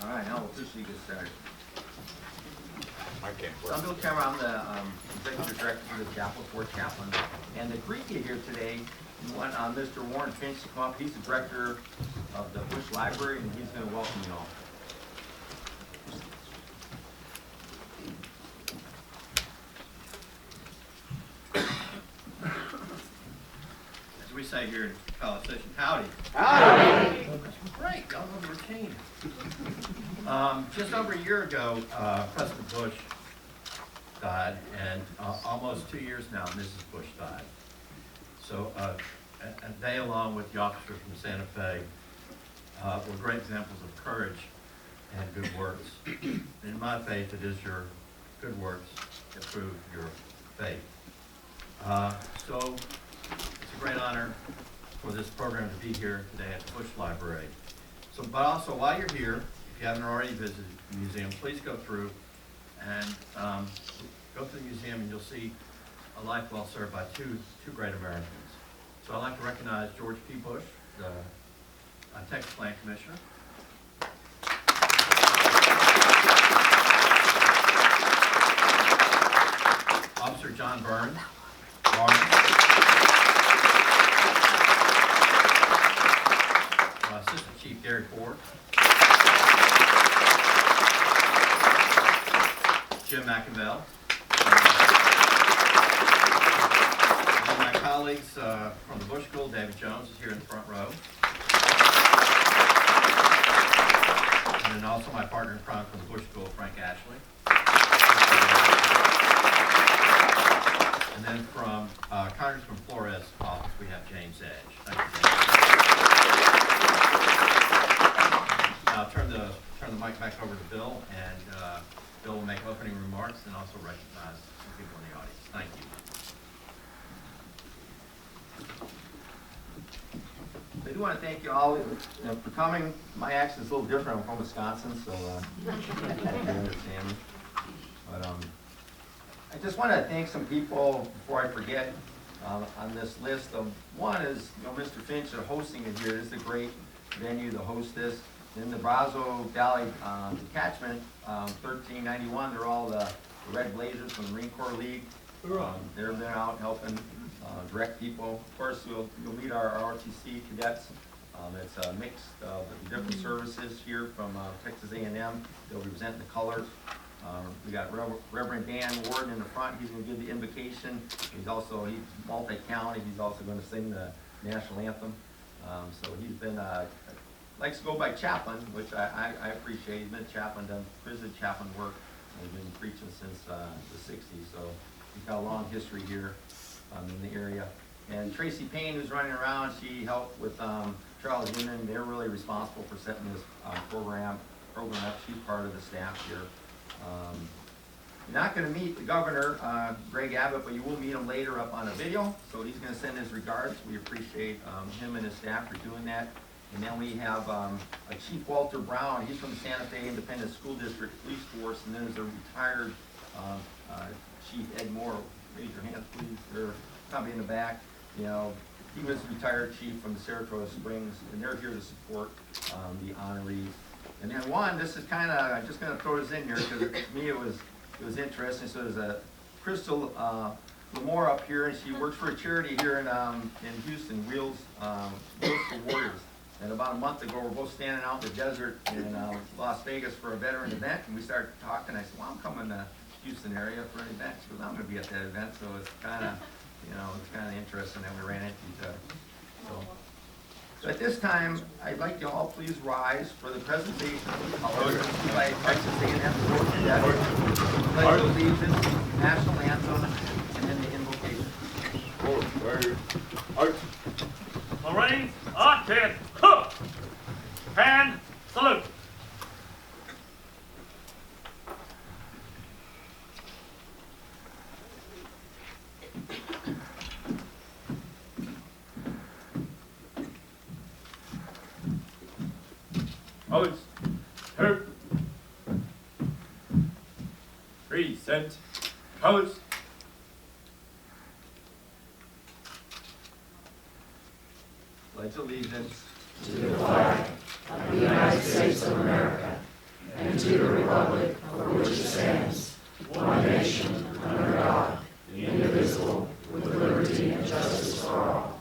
All right, now we'll officially get started. I can't So I'm Bill Cameron. I'm the Executive Director for the Chapel, Four Chaplains. And the greet you here today, we want Mr. Warren Finch to come up. He's the Director of the Bush Library, and he's going to welcome you all. As we say here in College Station, howdy. Howdy. That's right, y'all know the routine. Just over a year ago, President Bush died, and almost 2 years now, Mrs. Bush died. So they, along with the officers from Santa Fe, were great examples of courage and good works. In my faith, it is your good works that prove your faith. So it's a great honor for this program to be here today at the Bush Library. So, but also while you're here, if you haven't already visited the museum, please go through and go to the museum, and you'll see a life well served by two great Americans. So I'd like to recognize George P. Bush, the Texas Land Commissioner. Officer John Burns, Lawrence. Assistant Chief Gary Ford. Jim McIngvale. And my colleagues from the Bush School, David Jones is here in the front row. And then also my partner in crime from the Bush School, Frank Ashley. And then from Congressman Flores' office, we have James Edge. Thank you, James. Now I'll turn the mic back over to Bill, and Bill will make opening remarks and also recognize some people in the audience. Thank you. I do want to thank you all for coming. My accent's a little different. I'm from Wisconsin, so you understand me. But I just want to thank some people before I forget on this list. One is, Mr. Finch hosting it here. This is a great venue to host this. In the Brazos Valley Detachment, 1391, they're all the Red Blazers from the Marine Corps League. They're out helping direct people. Of course, you'll meet our ROTC cadets. It's a mix of different services here from Texas A&M. They'll represent the colors. We got Reverend Dan Warden in the front. He's going to give the invocation. He's multi-county. He's also going to sing the national anthem. So he's been likes to go by chaplain, which I appreciate. He's been a chaplain, done prison chaplain work. He's been preaching since the 60s, so he's got a long history here in the area. And Tracy Payne, who's running around, she helped with Charles Newman. They're really responsible for setting this program up. She's part of the staff here. You're not going to meet the governor, Greg Abbott, but you will meet him later up on a video. So he's going to send his regards. We appreciate him and his staff for doing that. And then we have Chief Walter Brown. He's from the Santa Fe Independent School District Police Force. And then there's a retired Chief Ed Moore. Raise your hands, please. They're probably in the back. He was a retired chief from the Saratoga Springs, and they're here to support the honorees. And then this is kind of, I'm just going to throw this in here because to me it was interesting. So there's a Crystal Lamore up here, and she works for a charity here in Houston, Wheels for Warriors. And about a month ago, we're both standing out in the desert in Las Vegas for a veteran event, and we started talking. I said, well, I'm coming to Houston area for an event. She goes, I'm going to be at that event, so it's kind of, it's kind of interesting that we ran into each other. So at this time, I'd like you all please rise for the presentation of the colors by Texas A&M Rotc Cadets, Pledge of Allegiance, National Anthem, and then the invocation. Marines, on 10, hook, and salute. Post, Herbert, present, post. Pledge allegiance to the flag of the United States of America and to the republic for which it stands, one nation, under God, indivisible, with liberty and justice for all.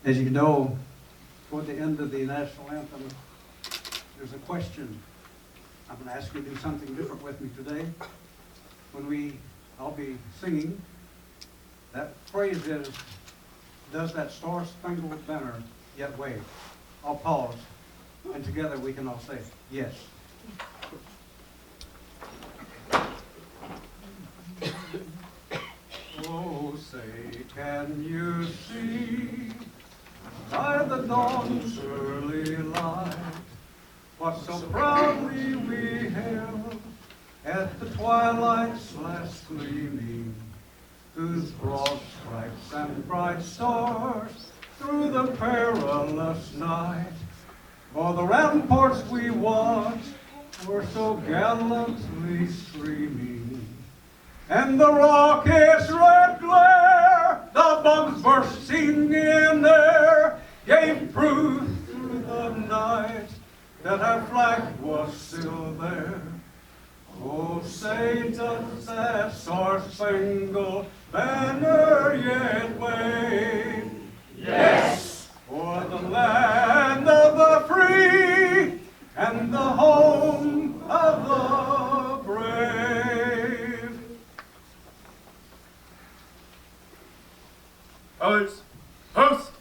As you know, toward the end of the national anthem, there's a question. I'm going to ask you to do something different with me today. When I'll be singing, that phrase is, does that star-spangled banner yet wave? I'll pause, and together we can all say, yes. Oh, say, can you see by the dawn's early light what so proudly we hailed at the twilight's last gleaming, whose broad stripes and bright stars through the perilous night for the ramparts we watched were so gallantly streaming, and the rocket's red glare, the bombs bursting in air, gave proof through the night that our flag was still there. Oh, say, does that star-spangled banner yet wave? Yes! For the land of the free and the home of the brave. Colors, post!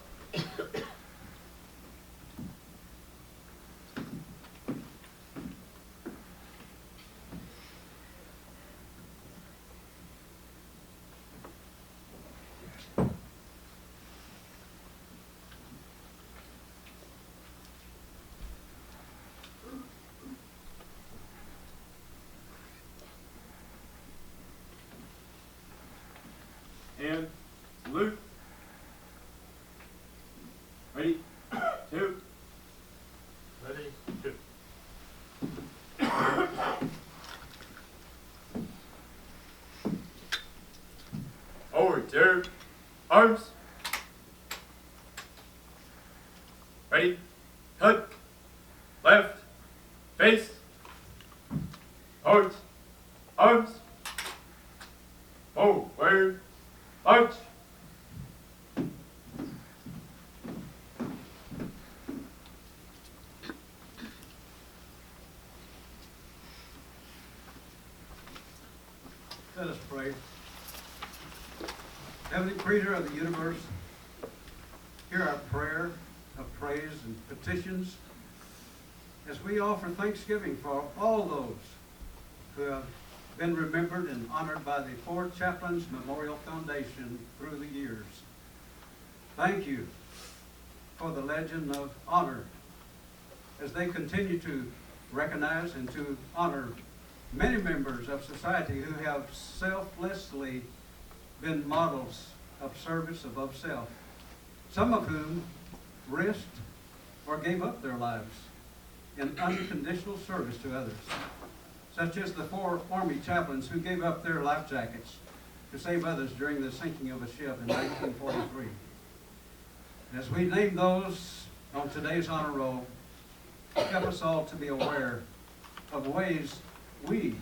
And salute. Ready, two. Ready, two. Forward, sir. Arms. Ready, cut. Left, face. Forward, arms. Forward, march. Let us pray. Heavenly Creator of the universe, hear our prayer of praise and petitions as we offer thanksgiving for all those who have been remembered and honored by the Four Chaplains Memorial Foundation through the years. Thank you for the legend of honor as they continue to recognize and to honor many members of society who have selflessly been models of service above self, some of whom risked or gave up their lives in unconditional service to others, such as the 4 Army chaplains who gave up their life jackets to save others during the sinking of a ship in 1943. As we name those on today's honor roll, help us all to be aware of ways we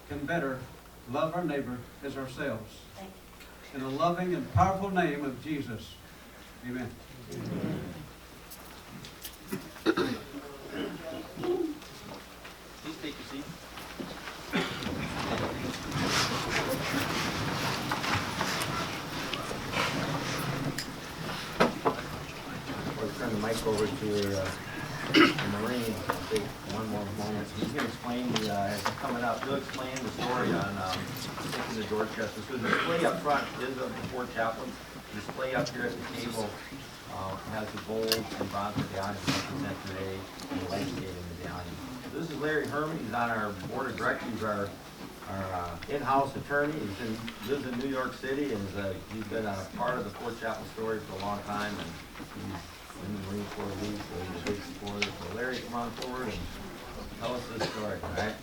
can better love our neighbor as ourselves. In the loving and powerful name of Jesus, amen. Amen. Please take your seat. We'll turn the mic over to the Marine. I'll take one more moment. He's going to explain as he's coming up, he'll explain the story on taking the George Chester. So the display up front is of the 4 chaplains. The display up here at the table has the gold and bronze medallions that represent today and the legislative medallion. So this is Larry Herman. He's on our board of directors. He's our in-house attorney. Lives in New York City, and he's been a part of the 4 Chaplain story for a long time, and he's in the Marine Corps League, so he's a big supporter. So Larry, come on forward and tell us this story, all right?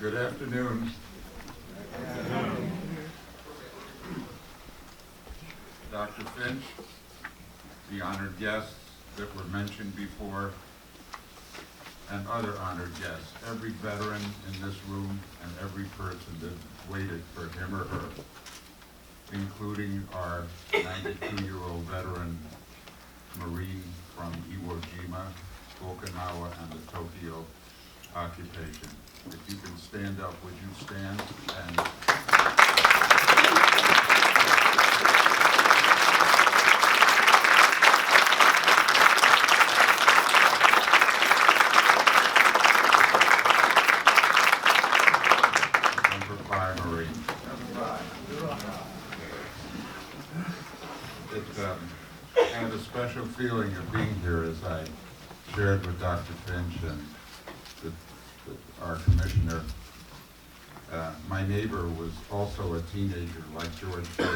Good afternoon. Dr. Finch, the honored guests that were mentioned before, and other honored guests, every veteran in this room and every person that waited for him or her, including our 92-year-old veteran Marine from Iwo Jima, Okinawa, and the Tokyo occupation. If you can stand up, would you stand? And Number 5, Marine. I had a special feeling of being here as I shared with Dr. Finch and our commissioner. My neighbor was also a teenager like George H.,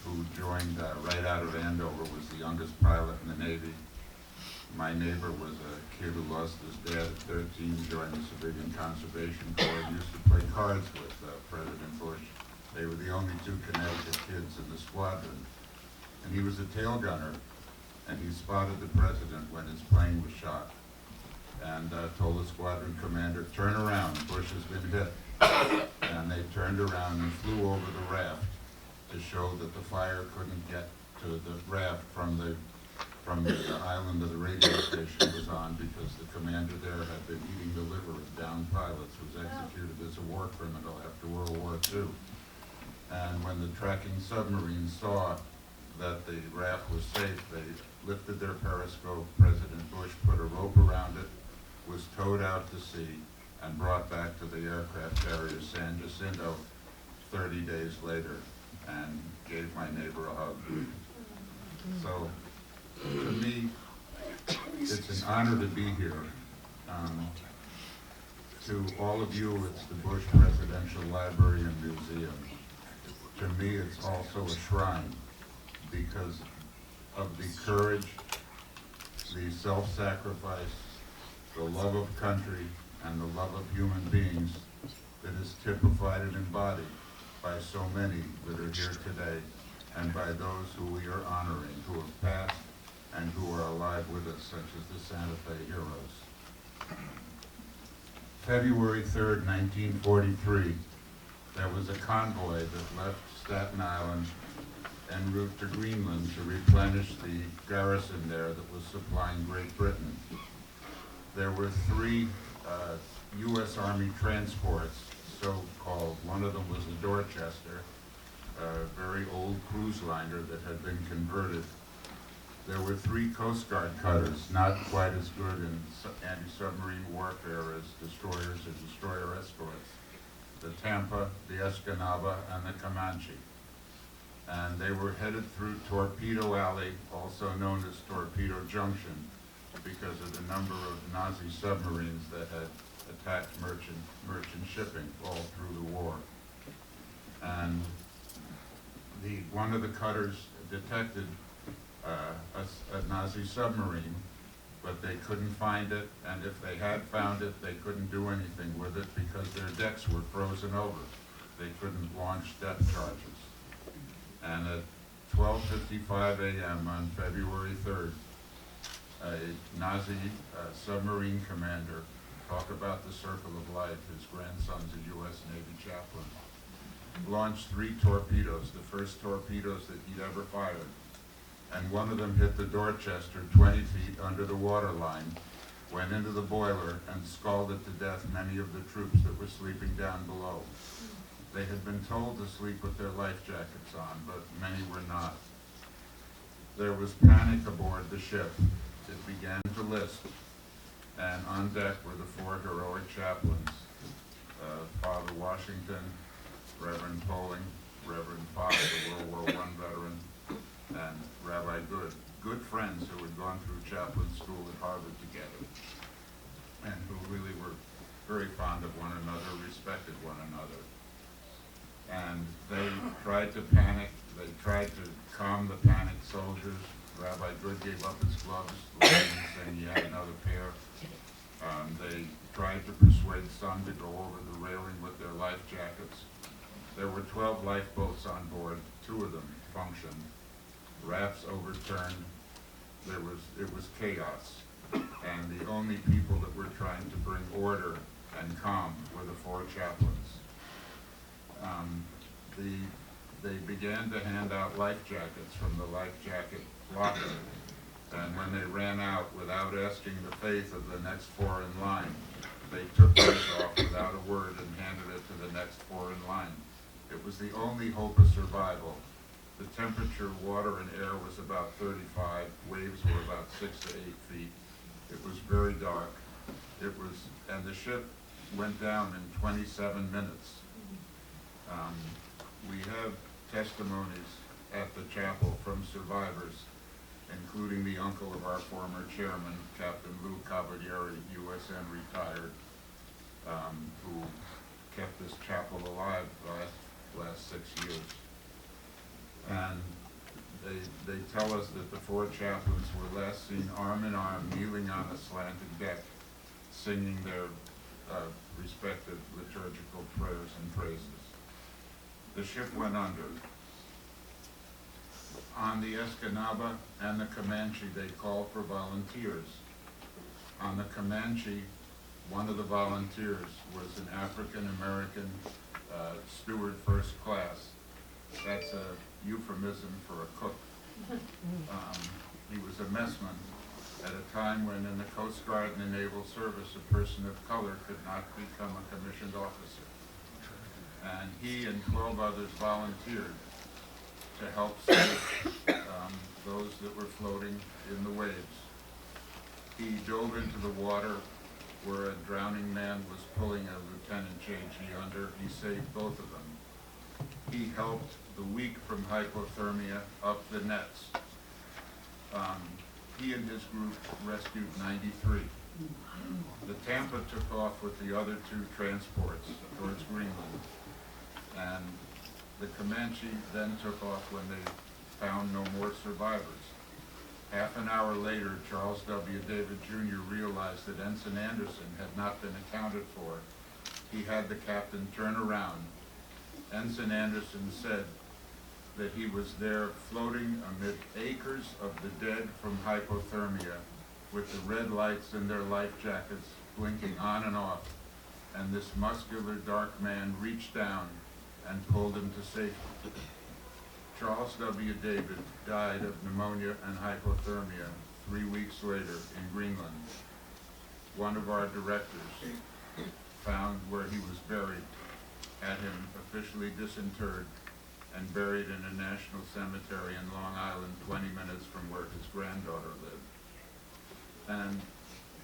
who joined right out of Andover, was the youngest pilot in the Navy. My neighbor was a kid who lost his dad at 13, joined the Civilian Conservation Corps, used to play cards with President Bush. They were the only 2 Connecticut kids in the squadron. And he was a tail gunner, and he spotted the president when his plane was shot. And told the squadron commander, turn around, Bush has been hit. And they turned around and flew over the raft to show that the fire couldn't get to the raft from the island that the radio station was on, because the commander there had been eating the liver of downed pilots, was executed as a war criminal after World War II. And when the tracking submarines saw that the raft was safe, they lifted their periscope. President Bush put a rope around it, was towed out to sea, and brought back to the aircraft carrier San Jacinto 30 days later, and gave my neighbor a hug. So, to me, it's an honor to be here. To all of you, it's the Bush Presidential Library and Museum. To me, it's also a shrine because of the courage, the self-sacrifice, the love of country, and the love of human beings that is typified and embodied by so many that are here today, and by those who we are honoring, who have passed and who are alive with us, such as the Santa Fe heroes. February 3rd, 1943, there was a convoy that left Staten Island en route to Greenland to replenish the garrison there that was supplying Great Britain. There were 3 U.S. Army transports, so-called. One of them was the Dorchester, a very old cruise liner that had been converted. There were 3 Coast Guard cutters, not quite as good in anti-submarine warfare as destroyers and destroyer escorts. The Tampa, the Escanaba, and the Comanche. And they were headed through Torpedo Alley, also known as Torpedo Junction, because of the number of Nazi submarines that had attacked merchant shipping all through the war. And one of the cutters detected a Nazi submarine, but they couldn't find it, and if they had found it, they couldn't do anything with it because their decks were frozen over. They couldn't launch depth charges. And at 12:55 a.m. on February 3rd, a Nazi submarine commander, talk about the circle of life, his grandson's a U.S. Navy chaplain, launched 3 torpedoes, the first torpedoes that he'd ever fired. And one of them hit the Dorchester 20 feet under the water line, went into the boiler, and scalded to death many of the troops that were sleeping down below. They had been told to sleep with their life jackets on, but many were not. There was panic aboard the ship. It began to lisp, and on deck were the 4 heroic chaplains, Father Washington, Reverend Poling, Reverend Fox, a World War I veteran, and Rabbi good friends who had gone through chaplain school at Harvard together, and who really were very fond of one another, respected one another. And And they tried to panic, they tried to calm the panicked soldiers. Rabbi Good gave up his gloves, saying he had another pair. They tried to persuade some to go over the railing with their life jackets. There were 12 lifeboats on board, 2 of them functioned. Rafts overturned. It was chaos. And the only people that were trying to bring order and calm were the 4 chaplains. They began to hand out life jackets from the life jacket locker. And when they ran out, without asking the faith of the next 4 in line, they took theirs off without a word and handed it to the next 4 in line. It was the only hope of survival. The temperature, water and air was about 35. Waves were about 6 to 8 feet. It was very dark. And the ship went down in 27 minutes. We have testimonies at the chapel from survivors, including the uncle of our former chairman, Captain Lou Cavalieri, USN retired, who kept this chapel alive the last 6 years. And they tell us that the 4 chaplains were last seen arm in arm, kneeling on a slanted deck, singing their respective liturgical prayers and praises. The ship went under. On the Escanaba and the Comanche, they called for volunteers. On the Comanche, one of the volunteers was an African-American steward first class. That's a euphemism for a cook. He was a messman at a time when in the Coast Guard and the Naval Service, a person of color could not become a commissioned officer. And he and 12 others volunteered to help save those that were floating in the waves. He dove into the water where a drowning man was pulling a Lieutenant J.G. under. He saved both of them. He helped the weak from hypothermia up the nets. He and his group rescued 93. The Tampa took off with the other 2 transports towards Greenland. And the Comanche then took off when they found no more survivors. Half an hour later, Charles W. David Jr. realized that Ensign Anderson had not been accounted for. He had the captain turn around. Ensign Anderson said that he was there floating amid acres of the dead from hypothermia with the red lights in their life jackets blinking on and off. And this muscular, dark man reached down and pulled him to safety. Charles W. David died of pneumonia and hypothermia 3 weeks later in Greenland. One of our directors found where he was buried, had him officially disinterred and buried in a national cemetery in Long Island, 20 minutes from where his granddaughter lived. And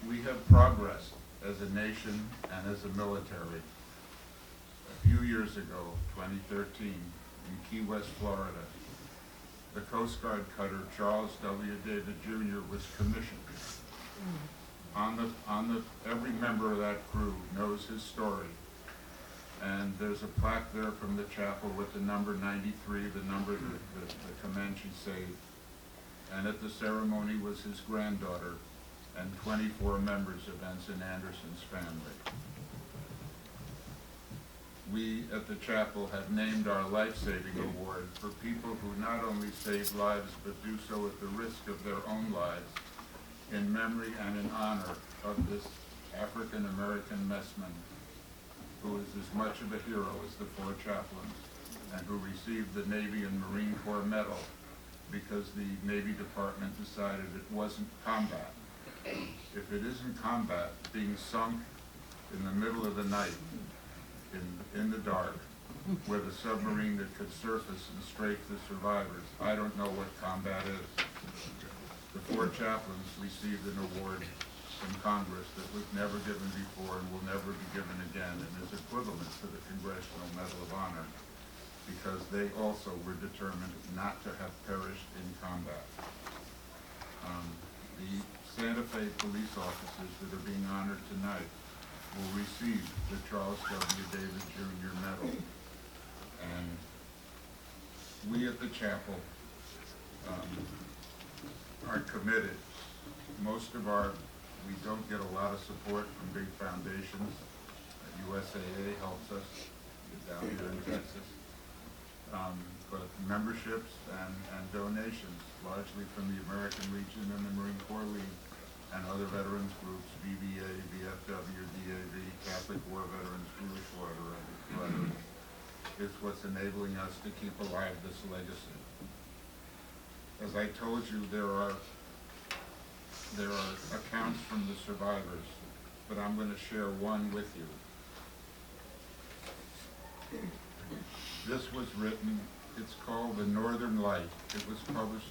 we have progressed as a nation and as a military. A few years ago, 2013, in Key West, Florida, the Coast Guard cutter Charles W. David Jr. was commissioned. Every member of that crew knows his story. And there's a plaque there from the chapel with the number 93, the number that the Comanche saved. And at the ceremony was his granddaughter and 24 members of Ensign Anderson's family. We at the chapel have named our life-saving award for people who not only save lives but do so at the risk of their own lives, in memory and in honor of this African-American messman who is as much of a hero as the 4 chaplains and who received the Navy and Marine Corps Medal because the Navy Department decided it wasn't combat. If it isn't combat, being sunk in the middle of the night in the dark with a submarine that could surface and strafe the survivors, I don't know what combat is. The 4 chaplains received an award from Congress that was never given before and will never be given again, and is equivalent to the Congressional Medal of Honor because they also were determined not to have perished in combat. The Santa Fe police officers that are being honored tonight will receive the Charles W. David Jr. Medal. And we at the chapel are committed. We don't get a lot of support from big foundations. USAA helps us down here in Texas. But memberships and donations, largely from the American Legion and the Marine Corps League and other veterans groups, VBA, VFW, DAV, Catholic War Veterans, Jewish War Veterans, is what's enabling us to keep alive this legacy. As I told you, there are accounts from the survivors, but I'm going to share one with you. This was written, it's called The Northern Light. It was published,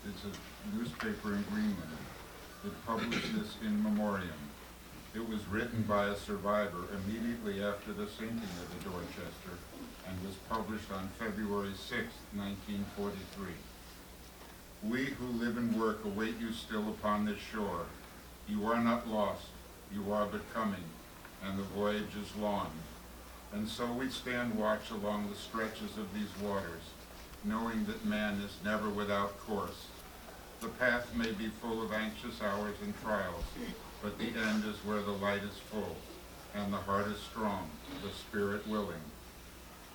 it's a newspaper in Greenland. It published this in memoriam. It was written by a survivor immediately after the sinking of the Dorchester and was published on February 6, 1943. We who live and work await you still upon this shore. You are not lost, you are but coming, and the voyage is long. And so we stand watch along the stretches of these waters, knowing that man is never without course. The path may be full of anxious hours and trials, but the end is where the light is full, and the heart is strong, the spirit willing.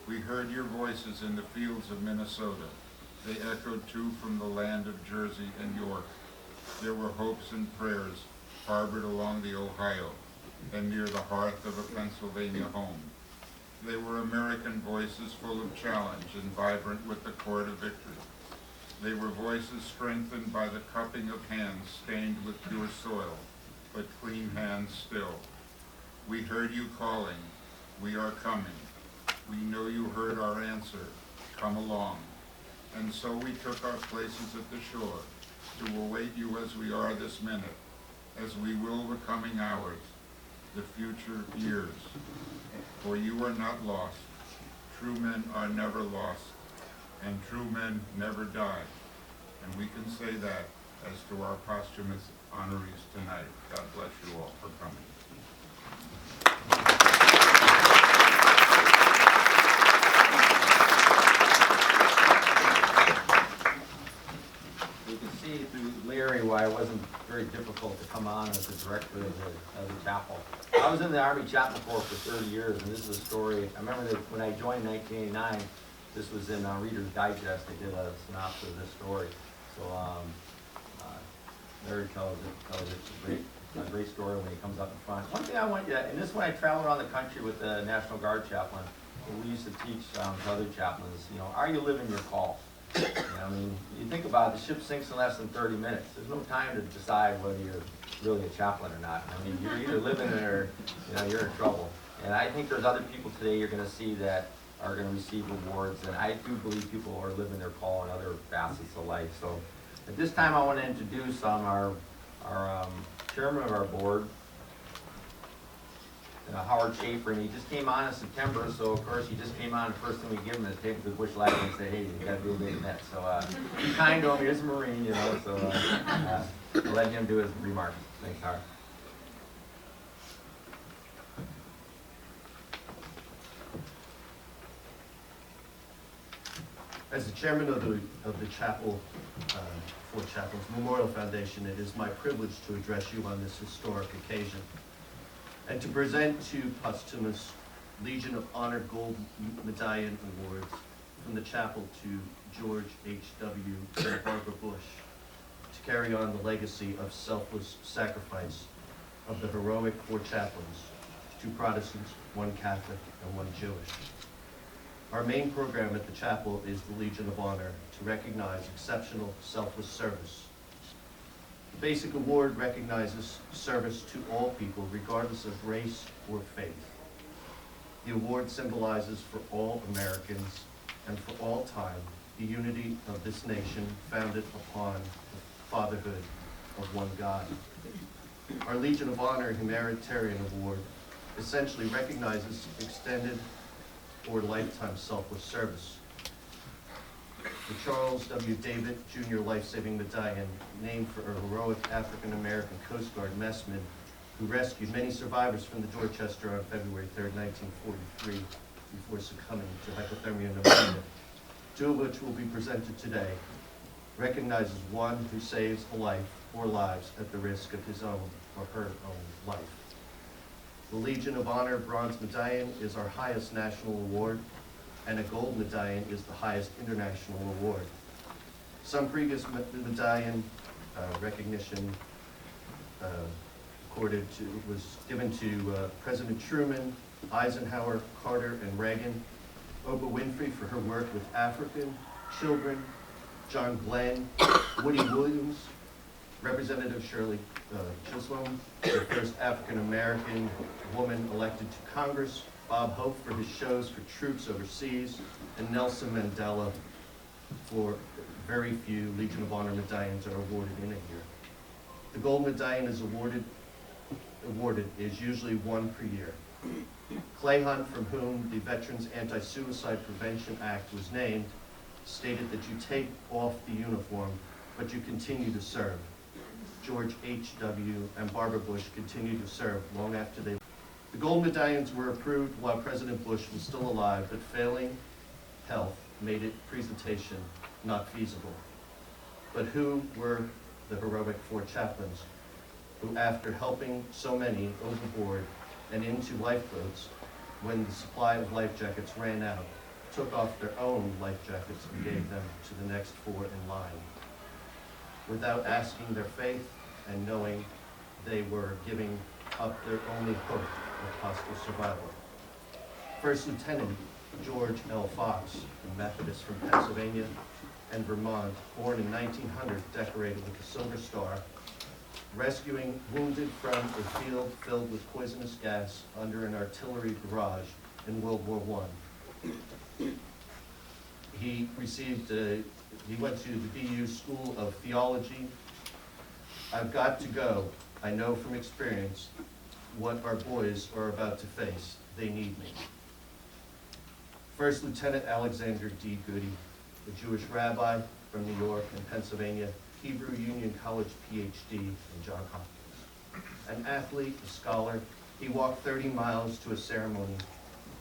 We heard your voices in the fields of Minnesota. They echoed too from the land of Jersey and York. There were hopes and prayers harbored along the Ohio and near the hearth of a Pennsylvania home. They were American voices full of challenge and vibrant with the chord of victory. They were voices strengthened by the cupping of hands stained with pure soil, but clean hands still. We heard you calling, we are coming. We know you heard our answer, come along. And so we took our places at the shore to await you as we are this minute, as we will the coming hours, the future years. For you are not lost. True men are never lost, and true men never die. And we can say that as to our posthumous honorees tonight. God bless you all for coming. You can see through Larry why it wasn't very difficult to come on as the director of the chapel. I was in the Army Chaplain Corps for 30 years, and this is a story. I remember that when I joined in 1989, this was in Reader's Digest. They did a synopsis of this story. So Larry tells it. It's a great story when he comes up in front. One thing I want you, and this is when I traveled around the country with the National Guard chaplain, we used to teach to other chaplains, are you living your call? I mean, you think about it, the ship sinks in less than 30 minutes. There's no time to decide whether you're really a chaplain or not. I mean, you're either living it or, you're in trouble. And I think there's other people today you're going to see that are going to receive awards, and I do believe people are living their call in other facets of life. So at this time, I want to introduce our chairman of our board, Howard Schaefer, and he just came on in September, so of course he just came on. The first thing we give him is take the bush light and say, hey, you got to do a big net. So be kind to him. He is a Marine, so we'll let him do his remarks. Thanks, Howard. As the chairman of the chapel, Four Chaplains Memorial Foundation, it is my privilege to address you on this historic occasion and to present two posthumous Legion of Honor Gold Medallion awards from the chapel to George H.W. and Barbara Bush to carry on the legacy of selfless sacrifice of the heroic four chaplains, two Protestants, one Catholic, and one Jewish. Our main program at the chapel is the Legion of Honor to recognize exceptional selfless service. The basic award recognizes service to all people, regardless of race or faith. The award symbolizes for all Americans and for all time the unity of this nation founded upon the fatherhood of one God. Our Legion of Honor Humanitarian Award essentially recognizes extended or lifetime selfless service. The Charles W. David Jr. Life-Saving Medallion, named for a heroic African-American Coast Guard messman who rescued many survivors from the Dorchester on February 3, 1943, before succumbing to hypothermia pneumonia. two of which will be presented today, recognizes one who saves a life or lives at the risk of his own or her own life. The Legion of Honor Bronze Medallion is our highest national award, and a Gold Medallion is the highest international award. Some previous medallion recognition was given to President Truman, Eisenhower, Carter, and Reagan, Oprah Winfrey for her work with African children, John Glenn, Woody Williams, Representative Shirley Chisholm, the first African-American woman elected to Congress, Bob Hope for his shows for troops overseas, and Nelson Mandela for very few Legion of Honor medallions are awarded in a year. The Gold Medallion is awarded is usually one per year. Clay Hunt, from whom the Veterans Anti-Suicide Prevention Act was named, stated that you take off the uniform, but you continue to serve. George H.W. and Barbara Bush continued to serve long after they. The gold medallions were approved while President Bush was still alive, but failing health made its presentation not feasible. But who were the heroic Four Chaplains, who, after helping so many overboard and into lifeboats, when the supply of life jackets ran out, took off their own life jackets and gave them to the next four in line, without asking their faith and knowing they were giving up their only hope of possible survival. First Lieutenant George L. Fox, a Methodist from Pennsylvania and Vermont, born in 1900, decorated with the Silver Star, rescuing wounded from a field filled with poisonous gas under an artillery barrage in World War I. He went to the BU School of Theology. I've got to go. I know from experience what our boys are about to face. They need me. First Lieutenant Alexander D. Goody, a Jewish rabbi from New York and Pennsylvania, Hebrew Union College PhD in Johns Hopkins. An athlete, a scholar, he walked 30 miles to a ceremony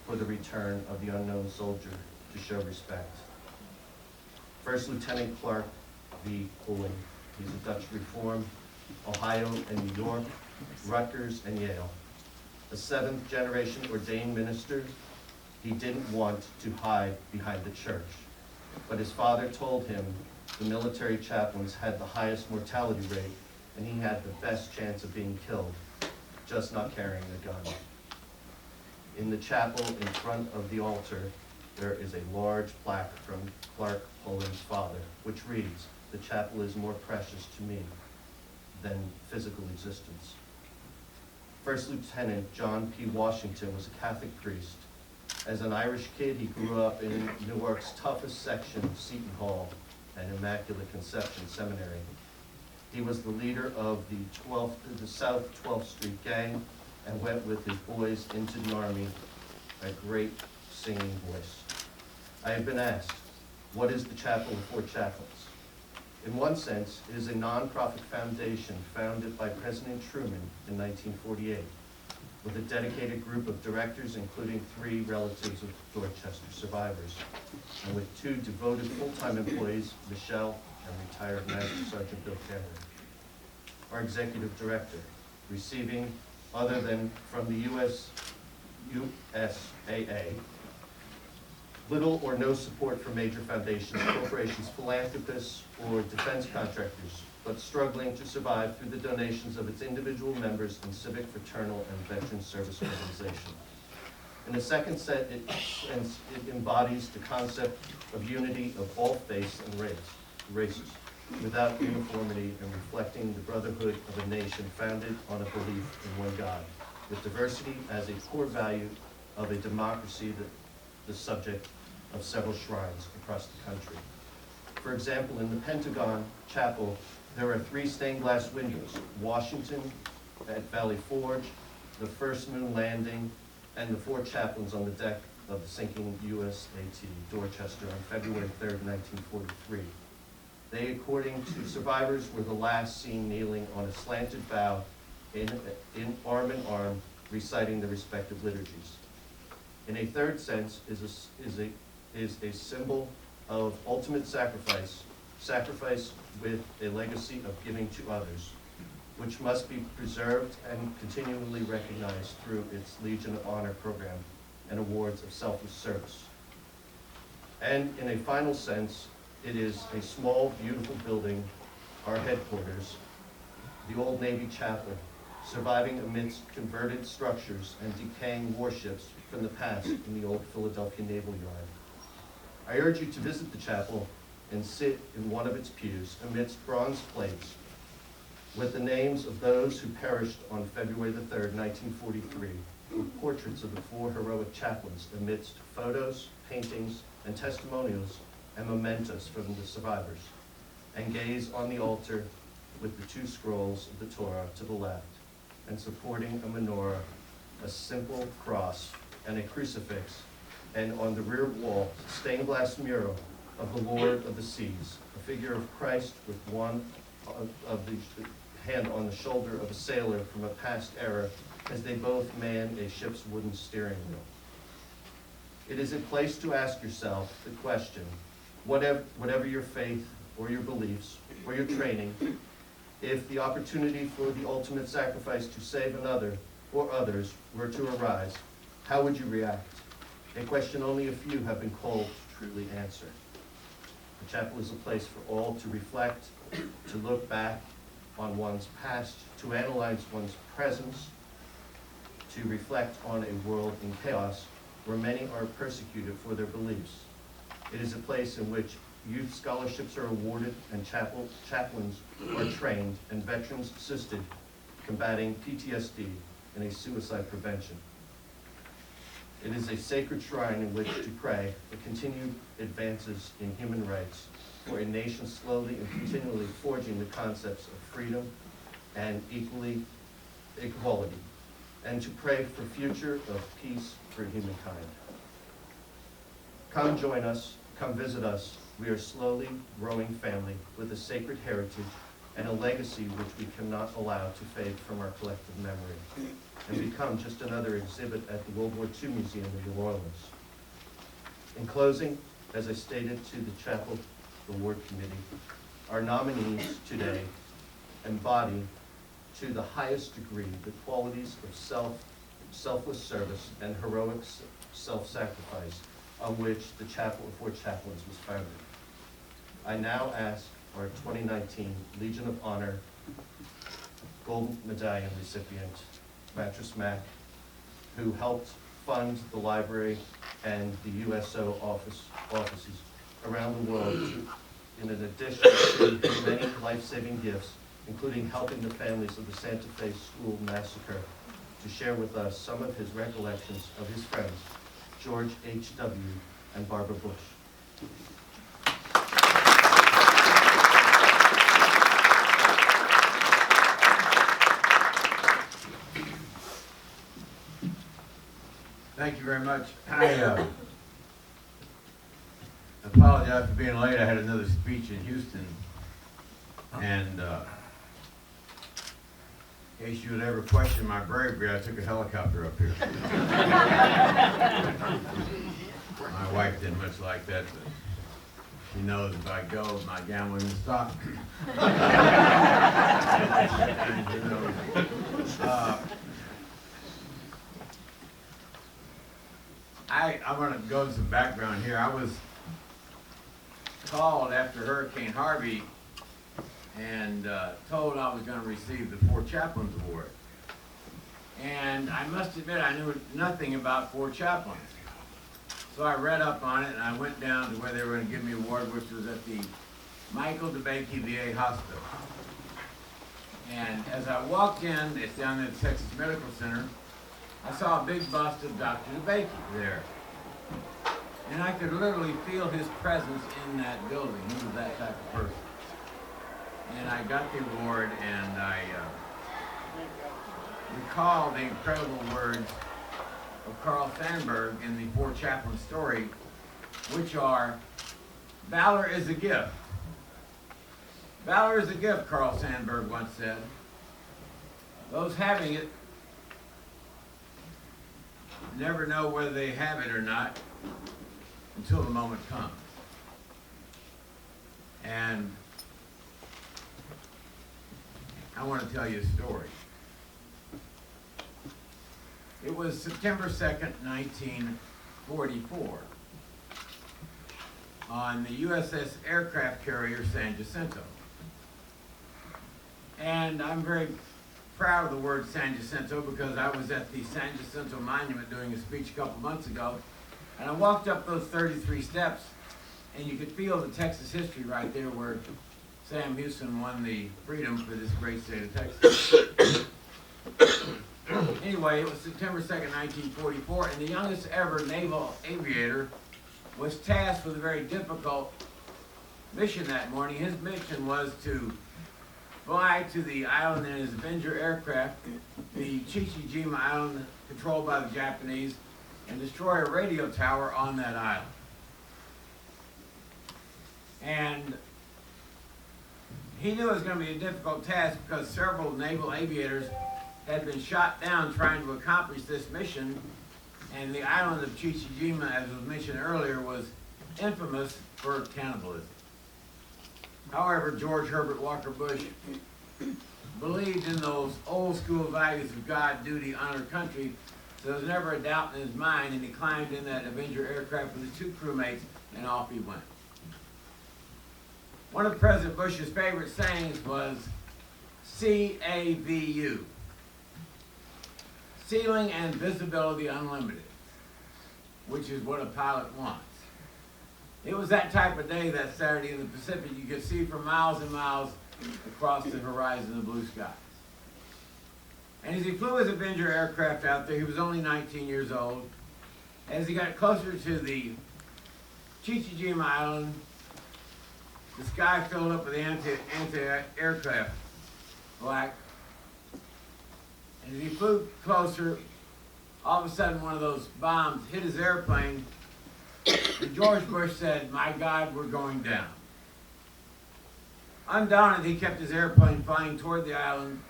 for the return of the unknown soldier to show respect. First Lieutenant Clark V. Pulling, he's a Dutch Reform, Ohio and New York, Rutgers and Yale. A seventh generation ordained minister, he didn't want to hide behind the church, but his father told him the military chaplains had the highest mortality rate and he had the best chance of being killed, just not carrying a gun. In the chapel in front of the altar, there is a large plaque from Clark Pulling's father, which reads, "The chapel is more precious to me than physical existence." First Lieutenant John P. Washington was a Catholic priest. As an Irish kid, he grew up in Newark's toughest section, Seton Hall, and Immaculate Conception Seminary. He was the leader of the South 12th Street Gang and went with his boys into the Army, a great singing voice. I have been asked, what is the Chapel of Four Chaplains? In one sense, it is a non-profit foundation founded by President Truman in 1948, with a dedicated group of directors, including 3 relatives of Dorchester survivors, and with 2 devoted full-time employees, Michelle and retired Master Sergeant Bill Cameron. Our executive director, receiving, other than from the USAA, little or no support from major foundations, corporations, philanthropists, or defense contractors, but struggling to survive through the donations of its individual members and civic, fraternal, and veteran service organization. In the second set, it embodies the concept of unity of all faiths and races, without uniformity and reflecting the brotherhood of a nation founded on a belief in one God, with diversity as a core value of a democracy that the subject of several shrines across the country. For example, in the Pentagon Chapel, there are 3 stained glass windows: Washington at Valley Forge, the first moon landing, and the 4 chaplains on the deck of the sinking USAT Dorchester on February 3rd, 1943. They, according to survivors, were the last seen kneeling on a slanted bow in arm in arm, reciting the respective liturgies. In a third sense, is a symbol of ultimate sacrifice with a legacy of giving to others, which must be preserved and continually recognized through its Legion of Honor program and awards of selfless service. And in a final sense, it is a small, beautiful building, our headquarters, the Old Navy Chapel, surviving amidst converted structures and decaying warships from the past in the old Philadelphia Naval Yard. I urge you to visit the chapel and sit in one of its pews amidst bronze plates with the names of those who perished on February the 3rd, 1943, with portraits of the 4 heroic chaplains amidst photos, paintings, and testimonials and mementos from the survivors, and gaze on the altar with the 2 scrolls of the Torah to the left, and supporting a menorah, a simple cross, and a crucifix, and on the rear wall, stained glass mural of the Lord of the Seas, a figure of Christ with one of the hand on the shoulder of a sailor from a past era as they both man a ship's wooden steering wheel. It is a place to ask yourself the question, whatever your faith or your beliefs or your training, if the opportunity for the ultimate sacrifice to save another or others were to arise, how would you react? A question only a few have been called to truly answer. The chapel is a place for all to reflect, to look back on one's past, to analyze one's presence, to reflect on a world in chaos where many are persecuted for their beliefs. It is a place in which youth scholarships are awarded and chaplains are trained and veterans assisted combating PTSD and a suicide prevention. It is a sacred shrine in which to pray for continued advances in human rights, for a nation slowly and continually forging the concepts of freedom and equality, and to pray for future of peace for humankind. Come join us, come visit us. We are a slowly growing family with a sacred heritage and a legacy which we cannot allow to fade from our collective memory and become just another exhibit at the World War II Museum in New Orleans. In closing, as I stated to the Chapel Award Committee, our nominees today embody to the highest degree the qualities of selfless service and heroic self-sacrifice on which the Chapel of Four Chaplains was founded. I now ask our 2019 Legion of Honor Gold Medallion recipient, Mattress Mack, who helped fund the library and the USO offices around the world, in addition to his many life-saving gifts, including helping the families of the Santa Fe School massacre, to share with us some of his recollections of his friends, George H.W. and Barbara Bush. Thank you very much. I apologize for being late. I had another speech in Houston, and in case you would ever question my bravery, I took a helicopter up here. My wife didn't much like that, but she knows if I go, my gambling will stop. I'm going to go to some background here. I was called after Hurricane Harvey and told I was going to receive the Four Chaplains Award. And I must admit I knew nothing about Four Chaplains. So I read up on it and I went down to where they were going to give me an award, which was at the Michael DeBakey VA Hospital. And as I walked in, it's down at the Texas Medical Center, I saw a big bust of Dr. DeBakey there. And I could literally feel his presence in that building. He was that type of person. And I got the award, and I recall the incredible words of Carl Sandburg in the Four Chaplains story, which are, "Valor is a gift." Valor is a gift, Carl Sandburg once said. Those having it never know whether they have it or not until the moment comes. and I want to tell you a story. It was September 2nd, 1944, on the USS aircraft carrier San Jacinto. And I'm very proud of the word San Jacinto because I was at the San Jacinto Monument doing a speech a couple months ago, and I walked up those 33 steps, and you could feel the Texas history right there where Sam Houston won the freedom for this great state of Texas. Anyway, it was September 2nd, 1944, and the youngest ever naval aviator was tasked with a very difficult mission that morning. His mission was to fly to the island in his Avenger aircraft, the Chichijima Island controlled by the Japanese, and destroy a radio tower on that island. And he knew it was going to be a difficult task because several naval aviators had been shot down trying to accomplish this mission, and the island of Chichijima, as was mentioned earlier, was infamous for cannibalism. However, George Herbert Walker Bush believed in those old school values of God, duty, honor, country, so there was never a doubt in his mind, and he climbed in that Avenger aircraft with his two crewmates, and off he went. One of President Bush's favorite sayings was CAVU, Ceiling and Visibility Unlimited, which is what a pilot wants. It was that type of day that Saturday in the Pacific. You could see for miles and miles across the horizon of blue skies. And as he flew his Avenger aircraft out there, he was only 19 years old. As he got closer to the Chichijima Island, the sky filled up with anti-aircraft black. And as he flew closer, all of a sudden one of those bombs hit his airplane, and George Bush said, "My God, we're going down." Undaunted, he kept his airplane flying toward the island,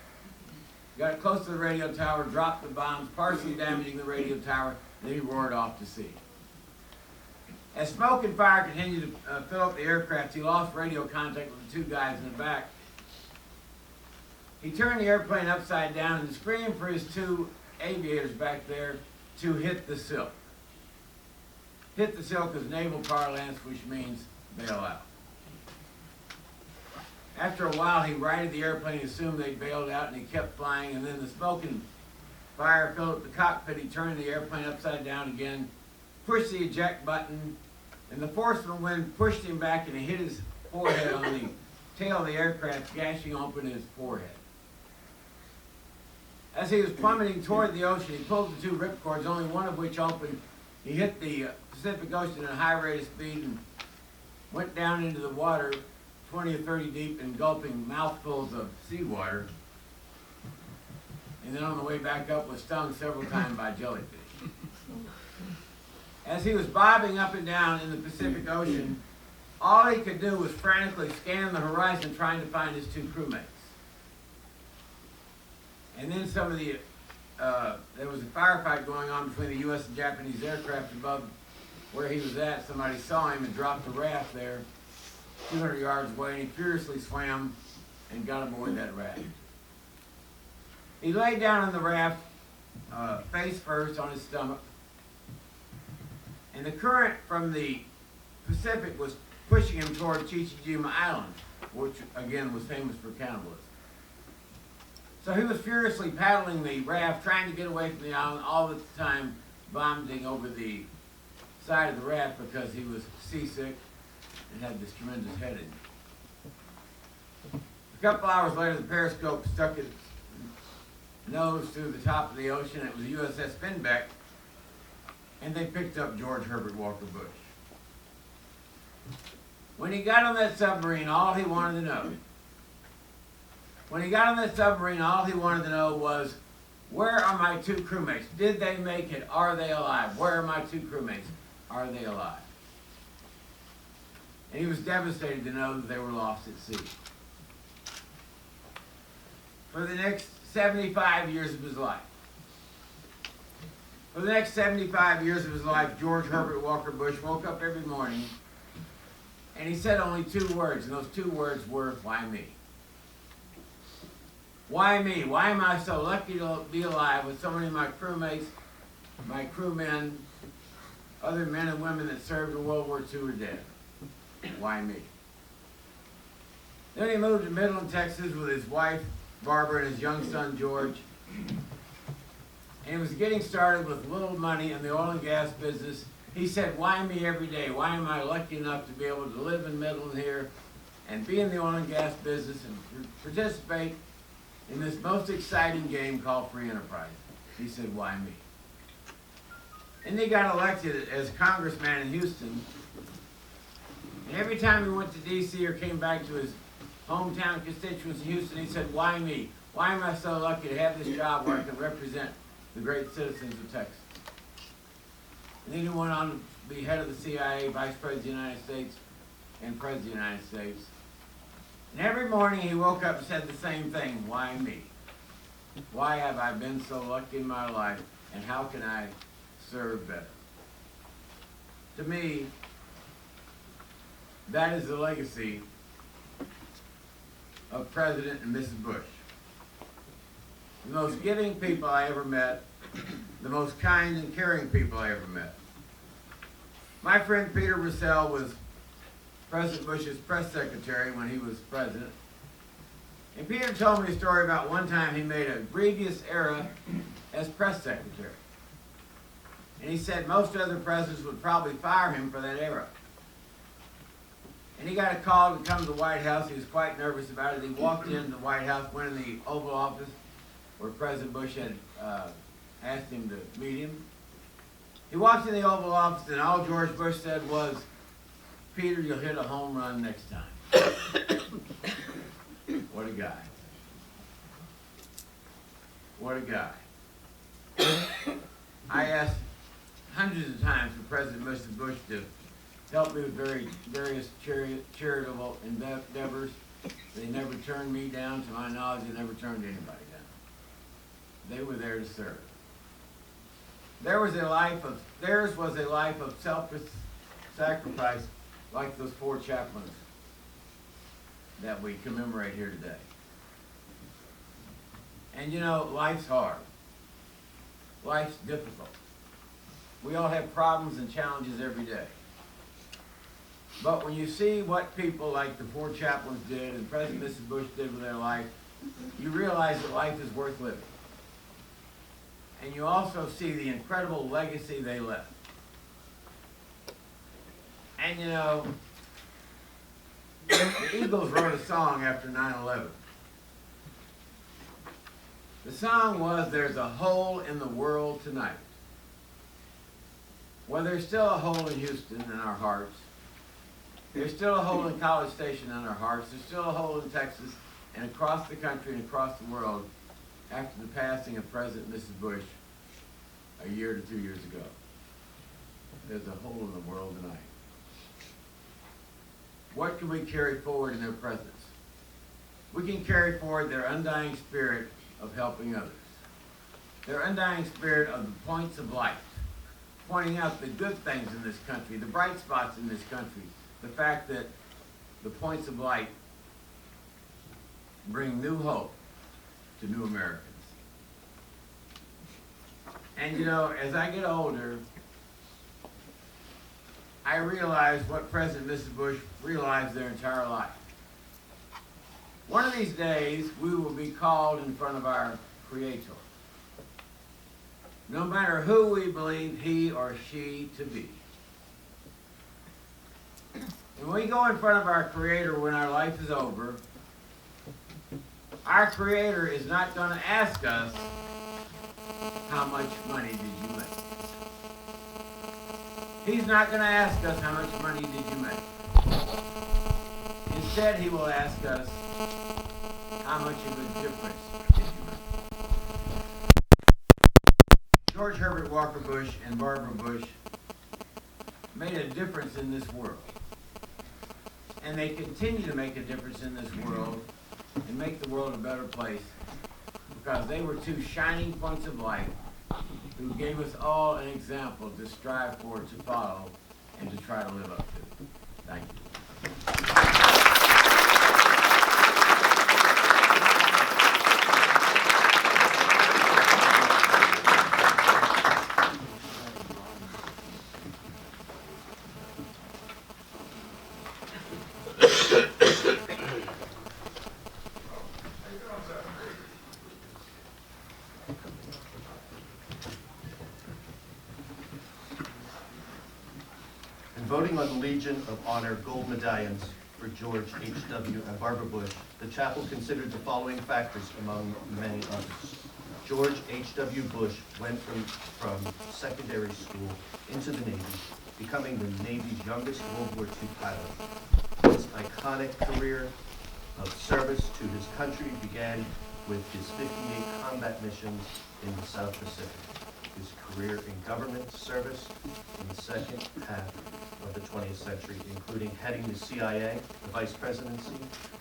got close to the radio tower, dropped the bombs, partially damaging the radio tower, then he roared off to sea. As smoke and fire continued to fill up the aircraft, he lost radio contact with the two guys in the back. He turned the airplane upside down and screamed for his two aviators back there to hit the silk. Hit the silk is naval parlance, which means bail out. After a while, he righted the airplane, assumed they bailed out, and he kept flying, and then the smoke and fire filled up the cockpit. He turned the airplane upside down again, pushed the eject button, and the force of the wind pushed him back, and he hit his forehead on the tail of the aircraft, gashing open his forehead. As he was plummeting toward the ocean, he pulled the two ripcords, only one of which opened. He hit the Pacific Ocean at a high rate of speed and went down into the water 20 or 30 deep, engulfing mouthfuls of seawater. And then on the way back up was stung several times by jellyfish. As he was bobbing up and down in the Pacific Ocean, all he could do was frantically scan the horizon trying to find his two crewmates. And then some of the, there was a firefight going on between the U.S. and Japanese aircraft above where he was at. Somebody saw him and dropped a raft there 200 yards away, and he furiously swam and got aboard that raft. He lay down on the raft, face first on his stomach, and the current from the Pacific was pushing him toward Chichijima Island, which again was famous for cannibalism. So he was furiously paddling the raft, trying to get away from the island, all the time vomiting over the side of the raft because he was seasick and had this tremendous headache. A couple hours later, the periscope stuck its nose through the top of the ocean. It was USS Finbeck, and they picked up George Herbert Walker Bush. When he got on that submarine, all he wanted to know was, where are my two crewmates? Did they make it? Are they alive? Where are my two crewmates? Are they alive? And he was devastated to know that they were lost at sea. For the next 75 years of his life, George Herbert Walker Bush woke up every morning and And he said only 2 words, and those 2 words were, why me? Why me? Why am I so lucky to be alive with so many of my crewmates, my crewmen, other men and women that served in World War II are dead? Why me? Then he moved to Midland, Texas with his wife, Barbara, and his young son, George. And he was getting started with little money in the oil and gas business. He said, why me every day? Why am I lucky enough to be able to live in Midland here and be in the oil and gas business and participate in this most exciting game called free enterprise? He said, why me? And he got elected as congressman in Houston. And every time he went to D.C. or came back to his hometown constituents in Houston, he said, why me? Why am I so lucky to have this job where I can represent the great citizens of Texas? And then he went on to be head of the CIA, Vice President of the United States, and President of the United States. And every morning he woke up and said the same thing, why me? Why have I been so lucky in my life, and how can I serve better? To me, that is the legacy of President and Mrs. Bush. The most giving people I ever met, the most kind and caring people I ever met. My friend Peter Russell was President Bush's press secretary when he was president. And Peter told me a story about one time he made a grievous error as press secretary. And he said most other presidents would probably fire him for that error. And he got a call to come to the White House. He was quite nervous about it. He walked into the White House, went in the Oval Office, where President Bush had asked him to meet him. He walked in the Oval Office, and all George Bush said was, Peter, you'll hit a home run next time. What a guy. What a guy. I asked hundreds of times for President and Mrs. Bush to help me with various charitable endeavors. They never turned me down. To my knowledge, they never turned anybody down. They were there to serve. Theirs was a life of selfless sacrifice, like those 4 chaplains that we commemorate here today. And you know, life's hard. Life's difficult. We all have problems and challenges every day. But when you see what people like the 4 chaplains did and President and Mrs. Bush did with their life, you realize that life is worth living. And you also see the incredible legacy they left. And you know, the Eagles wrote a song after 9/11. The song was, "There's a hole in the world tonight." Well, there's still a hole in Houston in our hearts. There's still a hole in College Station in our hearts. There's still a hole in Texas and across the country and across the world after the passing of President and Mrs. Bush a year to 2 years ago. There's a hole in the world tonight. What can we carry forward in their presence? We can carry forward their undying spirit of helping others. Their undying spirit of the points of light, pointing out the good things in this country, the bright spots in this country, the fact that the points of light bring new hope to new Americans. And you know, as I get older, I realize what President and Mrs. Bush realized their entire life. One of these days, we will be called in front of our Creator. No matter who we believe he or she to be. And when we go in front of our Creator when our life is over, our Creator is not going to ask us, how much money did you make? He's not going to ask us, how much money did you make? Instead, he will ask us, how much of a difference did you make? George Herbert Walker Bush and Barbara Bush made a difference in this world. And they continue to make a difference in this world and make the world a better place because they were 2 shining points of light who gave us all an example to strive for, to follow, and to try to live up to. Thank you. Legion of Honor Gold Medallions for George H.W. and Barbara Bush, the chapel considered the following factors among many others. George H.W. Bush went from secondary school into the Navy, becoming the Navy's youngest World War II pilot. His iconic career of service to his country began with his 58 combat missions in the South Pacific. His career in government service in the second half of the 20th century, including heading the CIA, the vice presidency,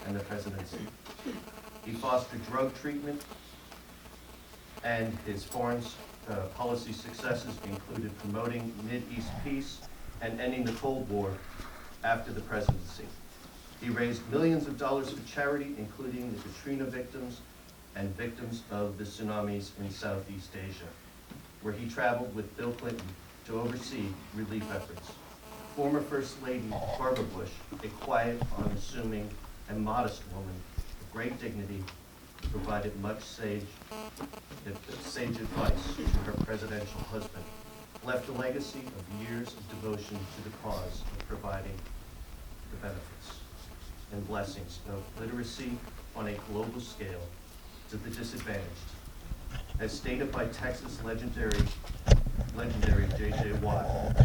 and the presidency. He fostered drug treatment, and his foreign policy successes included promoting Mideast peace and ending the Cold War after the presidency. He raised millions of dollars for charity, including the Katrina victims and victims of the tsunamis in Southeast Asia, where he traveled with Bill Clinton to oversee relief efforts. Former First Lady Barbara Bush, a quiet, unassuming, and modest woman of great dignity, provided much sage advice to her presidential husband, left a legacy of years of devotion to the cause of providing the benefits and blessings of literacy on a global scale to the disadvantaged. As stated by Texas legendary J.J. Watt,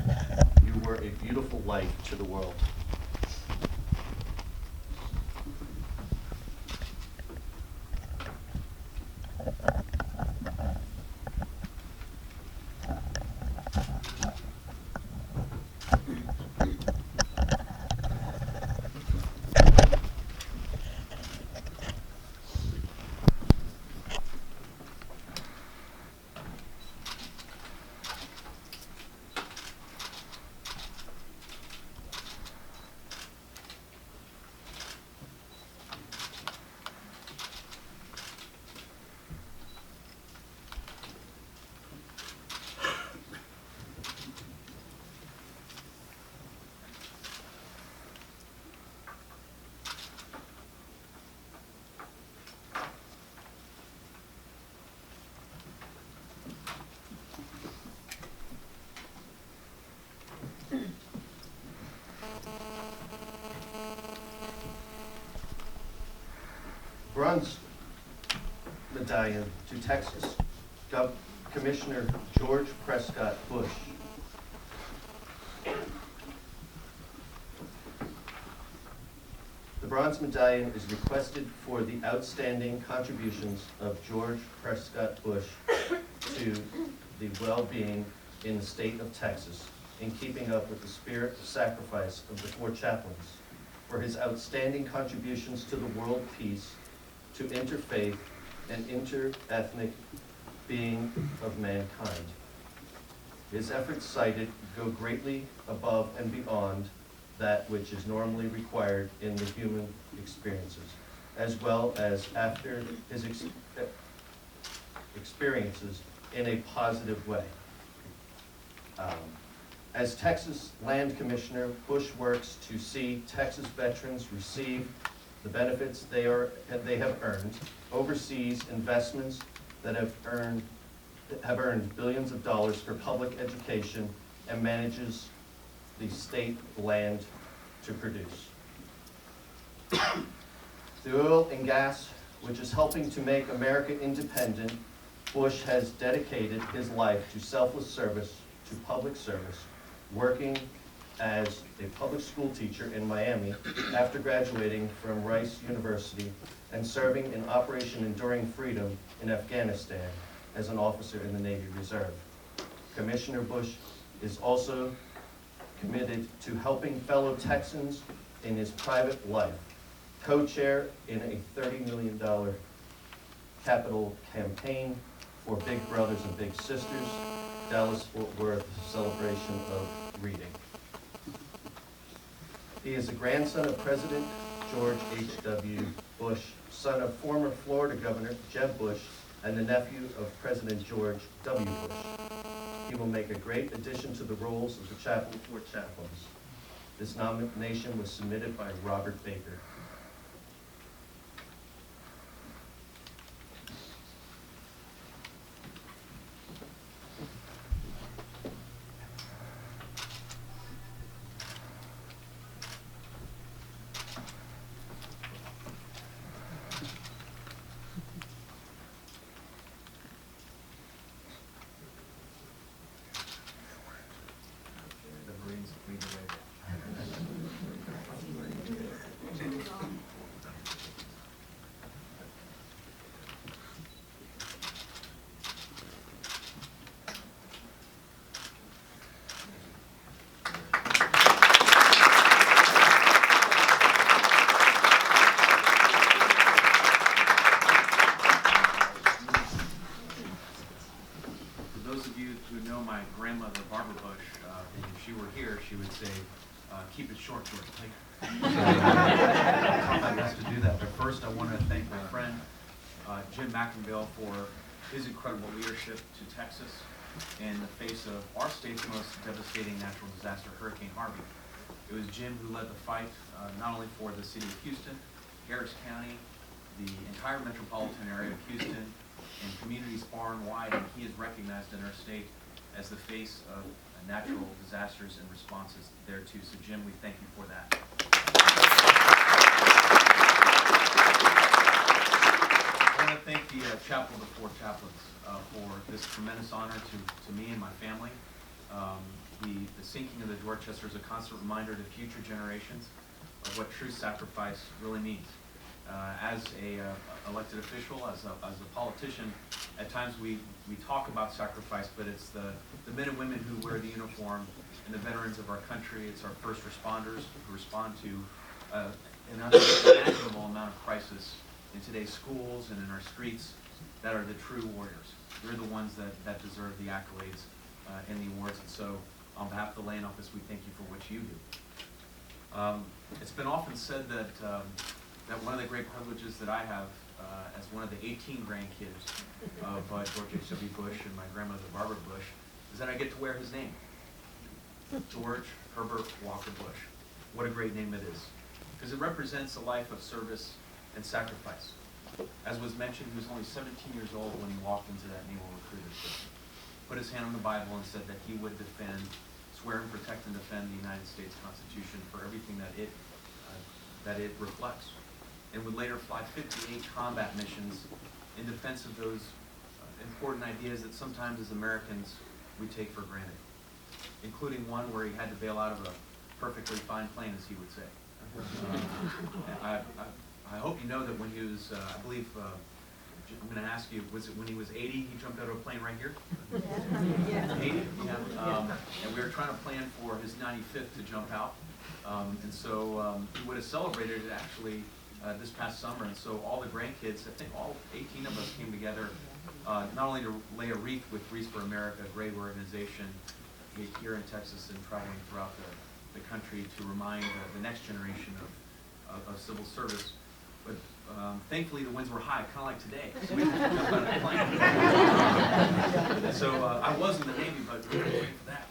you were a beautiful light to the world. Bronze Medallion to Texas, Commissioner George Prescott Bush. The Bronze Medallion is requested for the outstanding contributions of George Prescott Bush to the well-being in the state of Texas, in keeping up with the spirit of sacrifice of the Four Chaplains, for his outstanding contributions to the world peace, to interfaith and interethnic being of mankind. His efforts cited go greatly above and beyond that which is normally required in the human experiences, as well as after his experiences in a positive way. As Texas Land Commissioner, Bush works to see Texas veterans receive the benefits they have earned, oversees investments that have earned billions of dollars for public education, and manages the state land to produce. The oil and gas, which is helping to make America independent, Bush has dedicated his life to selfless service, to public service, working as a public school teacher in Miami after graduating from Rice University and serving in Operation Enduring Freedom in Afghanistan as an officer in the Navy Reserve. Commissioner Bush is also committed to helping fellow Texans in his private life, co-chair in a $30 million capital campaign for Big Brothers and Big Sisters, Dallas-Fort Worth celebration of reading. He is a grandson of President George H.W. Bush, son of former Florida Governor Jeb Bush, and the nephew of President George W. Bush. He will make a great addition to the roles of the Chapel of Four Chaplains. This nomination was submitted by Robert Baker. keep it short, George, please. I'll try my best to do that, but first I want to thank my friend, Jim McIngvale, for his incredible leadership to Texas in the face of our state's most devastating natural disaster, Hurricane Harvey. It was Jim who led the fight, not only for the city of Houston, Harris County, the entire metropolitan area of Houston, and communities far and wide, and he is recognized in our state as the face of natural disasters and responses thereto. So Jim, we thank you for that. I want to thank the Chapel of the Four Chaplains for this tremendous honor to me and my family. The sinking of the Dorchester is a constant reminder to future generations of what true sacrifice really means. As a elected official, as a politician, at times we talk about sacrifice, but it's the men and women who wear the uniform and the veterans of our country. It's our first responders who respond to an unimaginable amount of crisis in today's schools and in our streets that are the true warriors. They're the ones that deserve the accolades and the awards. And so on behalf of the Land Office, we thank you for what you do. It's been often said that one of the great privileges that I have as one of the 18 grandkids of George H.W. Bush and my grandmother Barbara Bush is that I get to wear his name, George Herbert Walker Bush. What a great name it is, because it represents a life of service and sacrifice. As was mentioned, he was only 17 years old when he walked into that naval recruiter system, put his hand on the Bible and said that he would swear and protect and defend the United States Constitution for everything that it reflects, and would later fly 58 combat missions in defense of those important ideas that sometimes as Americans we take for granted, including one where he had to bail out of a perfectly fine plane, as he would say. I hope you know that when he was, I believe, I'm going to ask you, was it when he was 80 he jumped out of a plane right here? Yeah. 80? Yeah. And we were trying to plan for his 95th to jump out. And so he would have celebrated it actually this past summer. And so all the grandkids, I think all 18 of us came together not only to lay a wreath with Wreaths for America, a great organization here in Texas and traveling throughout the country to remind the next generation of civil service. But thankfully the winds were high, kind of like today, so we didn't jump out of the plane. So I was in the Navy, but we were waiting for that.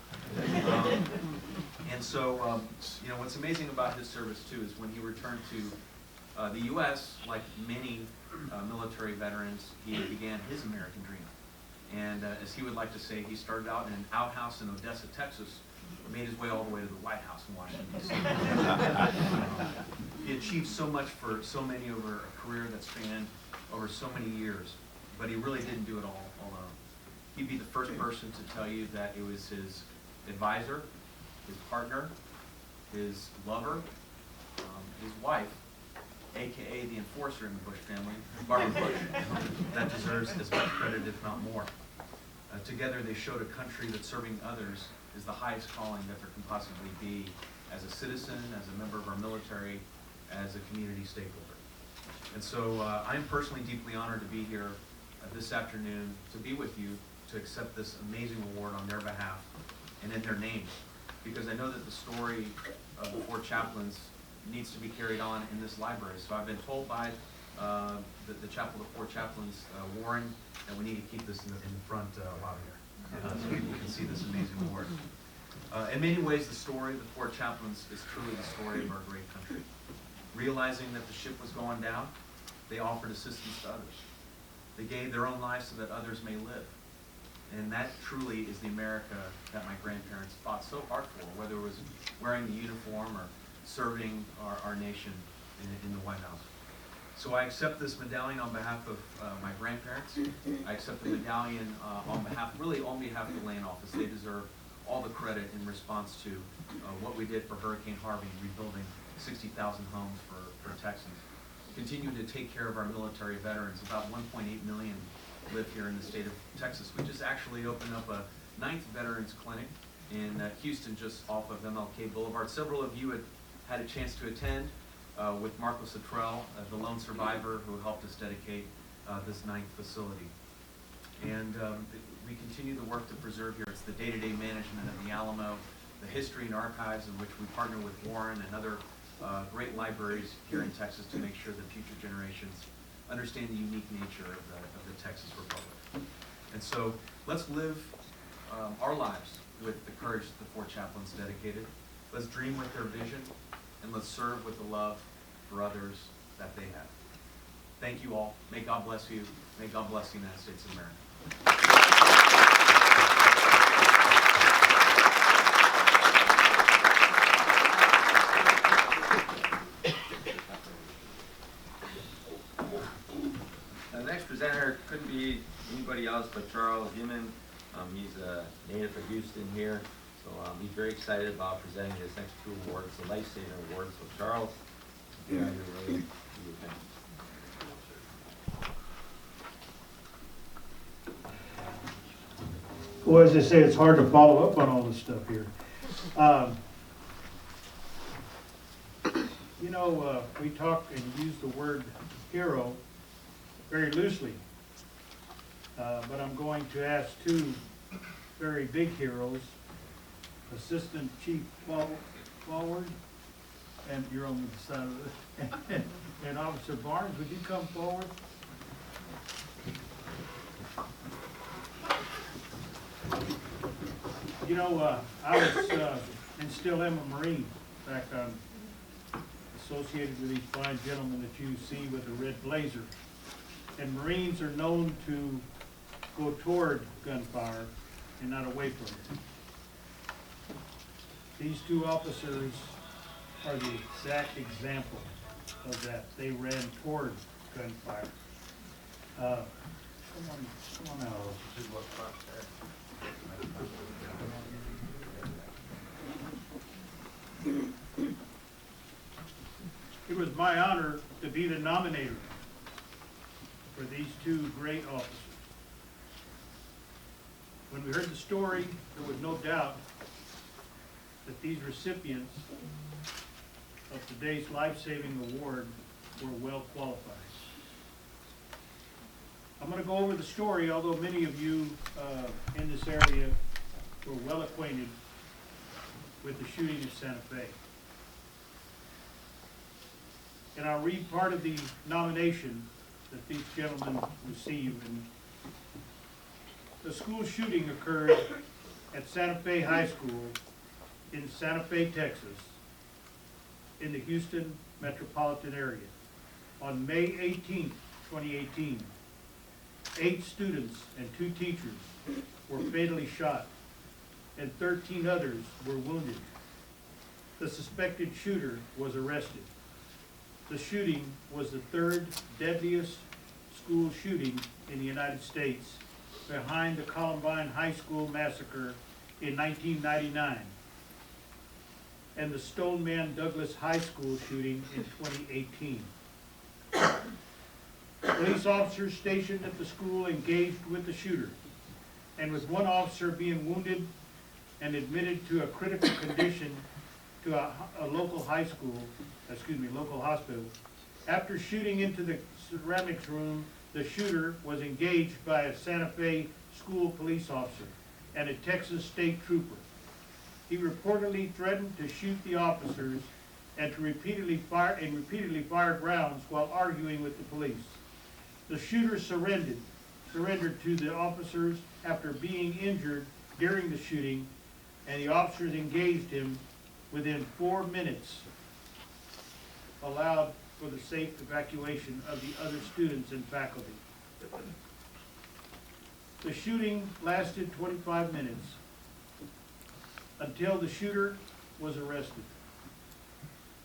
And so, you know, what's amazing about his service too is when he returned to the U.S., like many military veterans, he began his American dream. And as he would like to say, he started out in an outhouse in Odessa, Texas, made his way all the way to the White House in Washington, D.C. He achieved so much for so many over a career that spanned over so many years, but he really didn't do it all alone. He'd be the first person to tell you that it was his advisor, his partner, his lover, his wife, aka the enforcer in the Bush family, Barbara Bush, that deserves as much credit, if not more. Together they showed a country that serving others is the highest calling that there can possibly be as a citizen, as a member of our military, as a community stakeholder. And so I'm personally deeply honored to be here this afternoon to be with you to accept this amazing award on their behalf and in their names, because I know that the story of the Four Chaplains needs to be carried on in this library. So I've been told by the Chapel of the Four Chaplains, Warren, that we need to keep this in the front lobby here, so people can see this amazing award. In many ways, the story of the Four Chaplains is truly the story of our great country. Realizing that the ship was going down, they offered assistance to others. They gave their own lives so that others may live. And that truly is the America that my grandparents fought so hard for, whether it was wearing the uniform or serving our nation in the White House. So I accept this medallion on behalf of my grandparents. I accept the medallion on behalf of the Land Office. They deserve all the credit in response to what we did for Hurricane Harvey, rebuilding 60,000 homes for Texans. Continuing to take care of our military veterans. About 1.8 million live here in the state of Texas. We just actually opened up a 9th Veterans Clinic in Houston, just off of MLK Boulevard. Several of you had a chance to attend with Marco Sottrell, the lone survivor who helped us dedicate this 9th facility. And we continue the work to preserve here. It's the day-to-day management of the Alamo, the history and archives, in which we partner with Warren and other great libraries here in Texas to make sure that future generations understand the unique nature of the Texas Republic. And so let's live our lives with the courage that the Four Chaplains dedicated. Let's dream with their vision, and let's serve with the love for others that they have. Thank you all. May God bless you. May God bless the United States of America. The next presenter couldn't be anybody else but Charles Human. He's a native of Houston here, so he's very excited about presenting his next two awards, the Life Saving Awards. So Charles, you're really do your thing. Well, as I say, it's hard to follow up on all this stuff here. We talk and use the word hero very loosely, but I'm going to ask two very big heroes, Assistant Chief Forward, and you're on the side of it, and Officer Barnes, would you come forward? I was and still am a Marine. In fact, I'm associated with these fine gentlemen that you see with the red blazer. And Marines are known to go toward gunfire and not away from it. These two officers are the exact example of that. They ran toward gunfire. Come on out. It was my honor to be the nominator for these two great officers. When we heard the story, there was no doubt that these recipients of today's life-saving award were well qualified. I'm going to go over the story, although many of you in this area were well acquainted with the shooting at Santa Fe. And I'll read part of the nomination that these gentlemen received. And the school shooting occurred at Santa Fe High School in Santa Fe, Texas, in the Houston metropolitan area on May 18, 2018. 8 students and 2 teachers were fatally shot, and 13 others were wounded. The suspected shooter was arrested. The shooting was the 3rd deadliest school shooting in the United States, behind the Columbine High School massacre in 1999 and the Stoneman Douglas High School shooting in 2018. Police officers stationed at the school engaged with the shooter, and with one officer being wounded and admitted to a critical condition to a local local hospital. After shooting into the ceramics room, the shooter was engaged by a Santa Fe school police officer and a Texas state trooper. He reportedly threatened to shoot the officers and repeatedly fired rounds while arguing with the police. The shooter surrendered to the officers after being injured during the shooting, and the officers engaged him within 4 minutes, allowed for the safe evacuation of the other students and faculty. The shooting lasted 25 minutes until the shooter was arrested.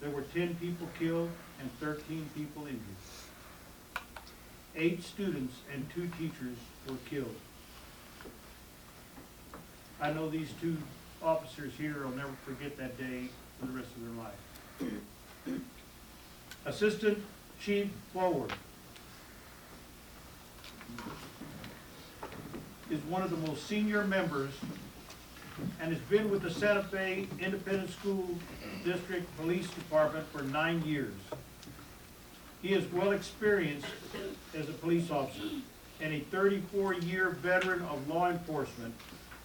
There were 10 people killed and 13 people injured. 8 students and 2 teachers were killed. I know these 2 officers here will never forget that day for the rest of their life. Assistant Chief Forward is one of the most senior members and has been with the Santa Fe Independent School District Police Department for 9 years. He is well experienced as a police officer and a 34-year veteran of law enforcement,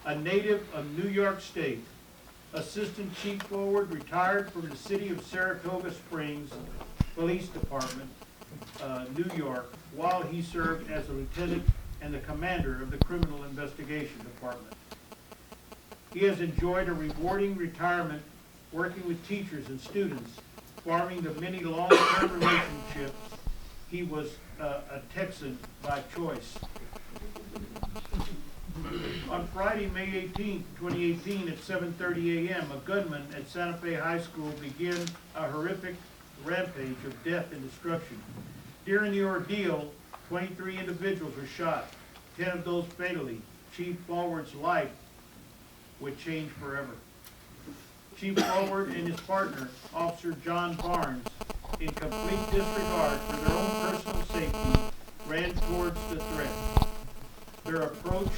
a native of New York State, Assistant Chief Forward retired from the City of Saratoga Springs Police Department, New York, while he served as a lieutenant and the commander of the Criminal Investigation Department. He has enjoyed a rewarding retirement working with teachers and students, forming the many long-term relationships. He was a Texan by choice. On Friday, May 18, 2018, at 7:30 a.m., a gunman at Santa Fe High School began a horrific rampage of death and destruction. During the ordeal, 23 individuals were shot, 10 of those fatally. Chief Forward's life would change forever. Chief Forward and his partner, Officer John Barnes, in complete disregard for their own personal safety, ran towards the threat. Their approach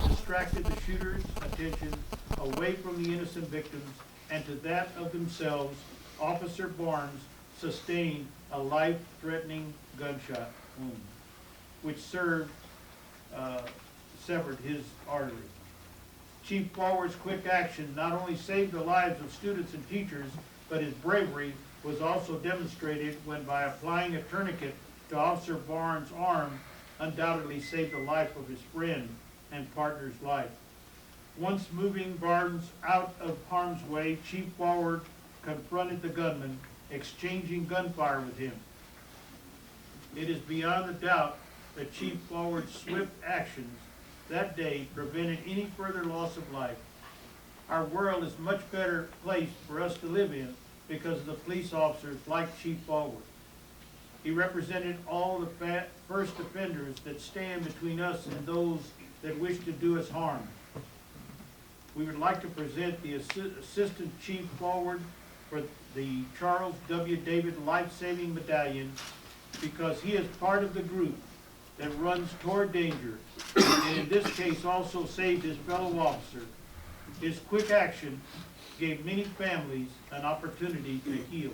distracted the shooter's attention away from the innocent victims and to that of themselves. Officer Barnes sustained a life-threatening gunshot wound, which severed his artery. Chief Forward's quick action not only saved the lives of students and teachers, but his bravery was also demonstrated when, by applying a tourniquet to Officer Barnes' arm, undoubtedly saved the life of his friend and partner's life. Once moving Barnes out of harm's way, Chief Forward confronted the gunman, exchanging gunfire with him. It is beyond a doubt that Chief Forward's swift actions that day prevented any further loss of life. Our world is a much better place for us to live in because of the police officers like Chief Forward. He represented all the first offenders that stand between us and those that wish to do us harm. We would like to present the Assistant Chief Forward for the Charles W. David Life-Saving Medallion because he is part of the group that runs toward danger, and in this case also saved his fellow officer. His quick action gave many families an opportunity to heal.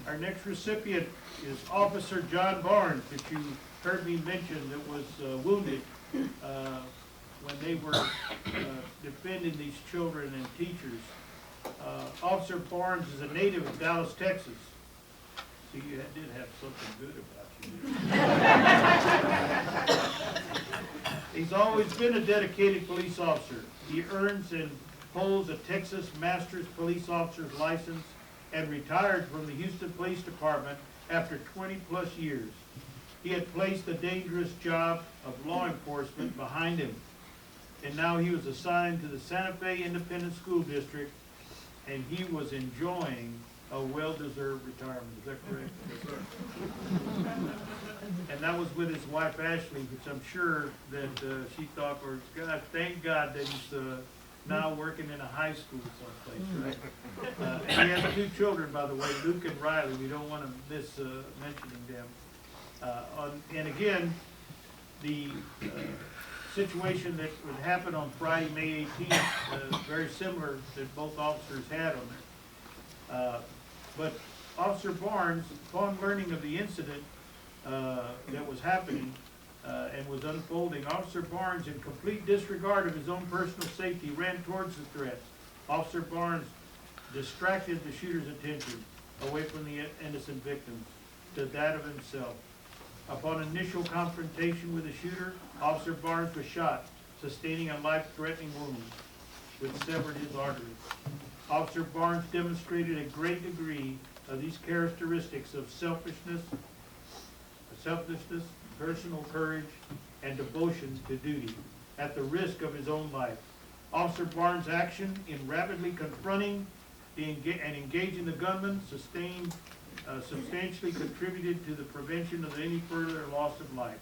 Our next recipient is Officer John Barnes, that you heard me mention, that was wounded when they were defending these children and teachers. Officer Barnes is a native of Dallas, Texas. So you did have something good about you. He's always been a dedicated police officer. He earns and holds a Texas Master's Police Officer's license and retired from the Houston Police Department after 20-plus years. He had placed the dangerous job of law enforcement behind him, and now he was assigned to the Santa Fe Independent School District, and he was enjoying a well-deserved retirement. Is that correct? Yes, sir. And that was with his wife Ashley, which I'm sure that she thought, or God, thank God that he's now working in a high school someplace, right? And he has 2 children, by the way, Luke and Riley. We don't want to miss mentioning them. And again, the situation that would happen on Friday, May 18th, very similar that both officers had on there. But Officer Barnes, upon learning of the incident that was happening and was unfolding, Officer Barnes, in complete disregard of his own personal safety, ran towards the threat. Officer Barnes distracted the shooter's attention away from the innocent victims to that of himself. Upon initial confrontation with the shooter, Officer Barnes was shot, sustaining a life-threatening wound which severed his arteries. Officer Barnes demonstrated a great degree of these characteristics of selflessness, personal courage, and devotion to duty at the risk of his own life. Officer Barnes' action in rapidly confronting and engaging the gunman substantially contributed to the prevention of any further loss of life.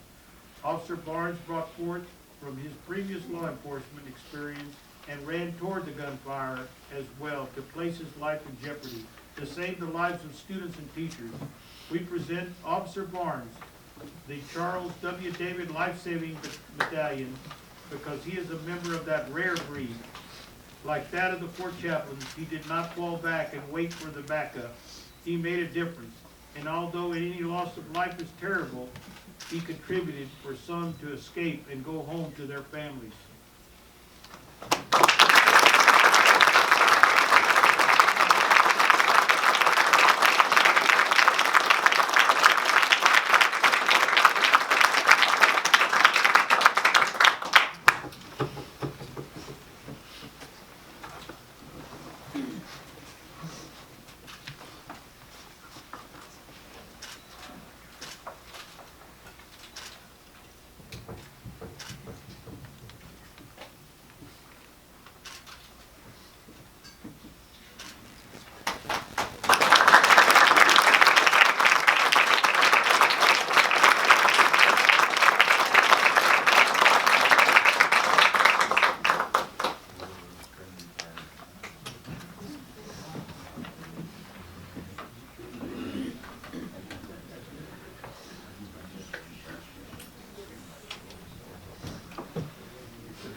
Officer Barnes brought forth from his previous law enforcement experience and ran toward the gunfire as well to place his life in jeopardy to save the lives of students and teachers. We present Officer Barnes the Charles W. David Life-Saving Medallion because he is a member of that rare breed. Like that of the Four Chaplains, he did not fall back and wait for the backup. He made a difference, and although any loss of life is terrible, he contributed for some to escape and go home to their families.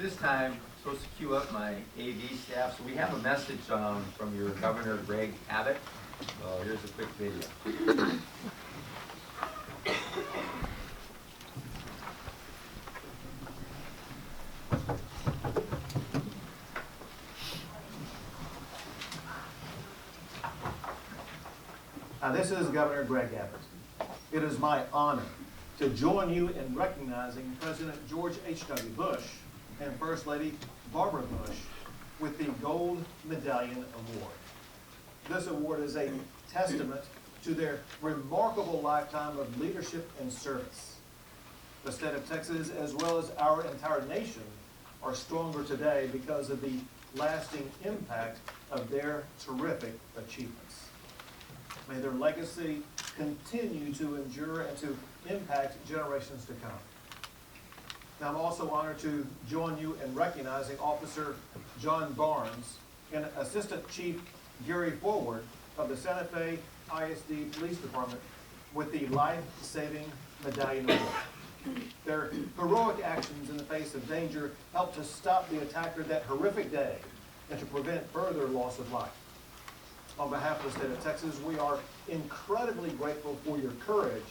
This time, I'm supposed to queue up my AV staff. So we have a message from your Governor Greg Abbott. So here's a quick video. This is Governor Greg Abbott. It is my honor to join you in recognizing President George H.W. Bush and First Lady Barbara Bush with the Gold Medallion Award. This award is a testament to their remarkable lifetime of leadership and service. The state of Texas, as well as our entire nation, are stronger today because of the lasting impact of their terrific achievements. May their legacy continue to endure and to impact generations to come. Now, I'm also honored to join you in recognizing Officer John Barnes and Assistant Chief Gary Forward of the Santa Fe ISD Police Department with the Life-Saving Medallion Award. Their heroic actions in the face of danger helped to stop the attacker that horrific day and to prevent further loss of life. On behalf of the state of Texas, we are incredibly grateful for your courage,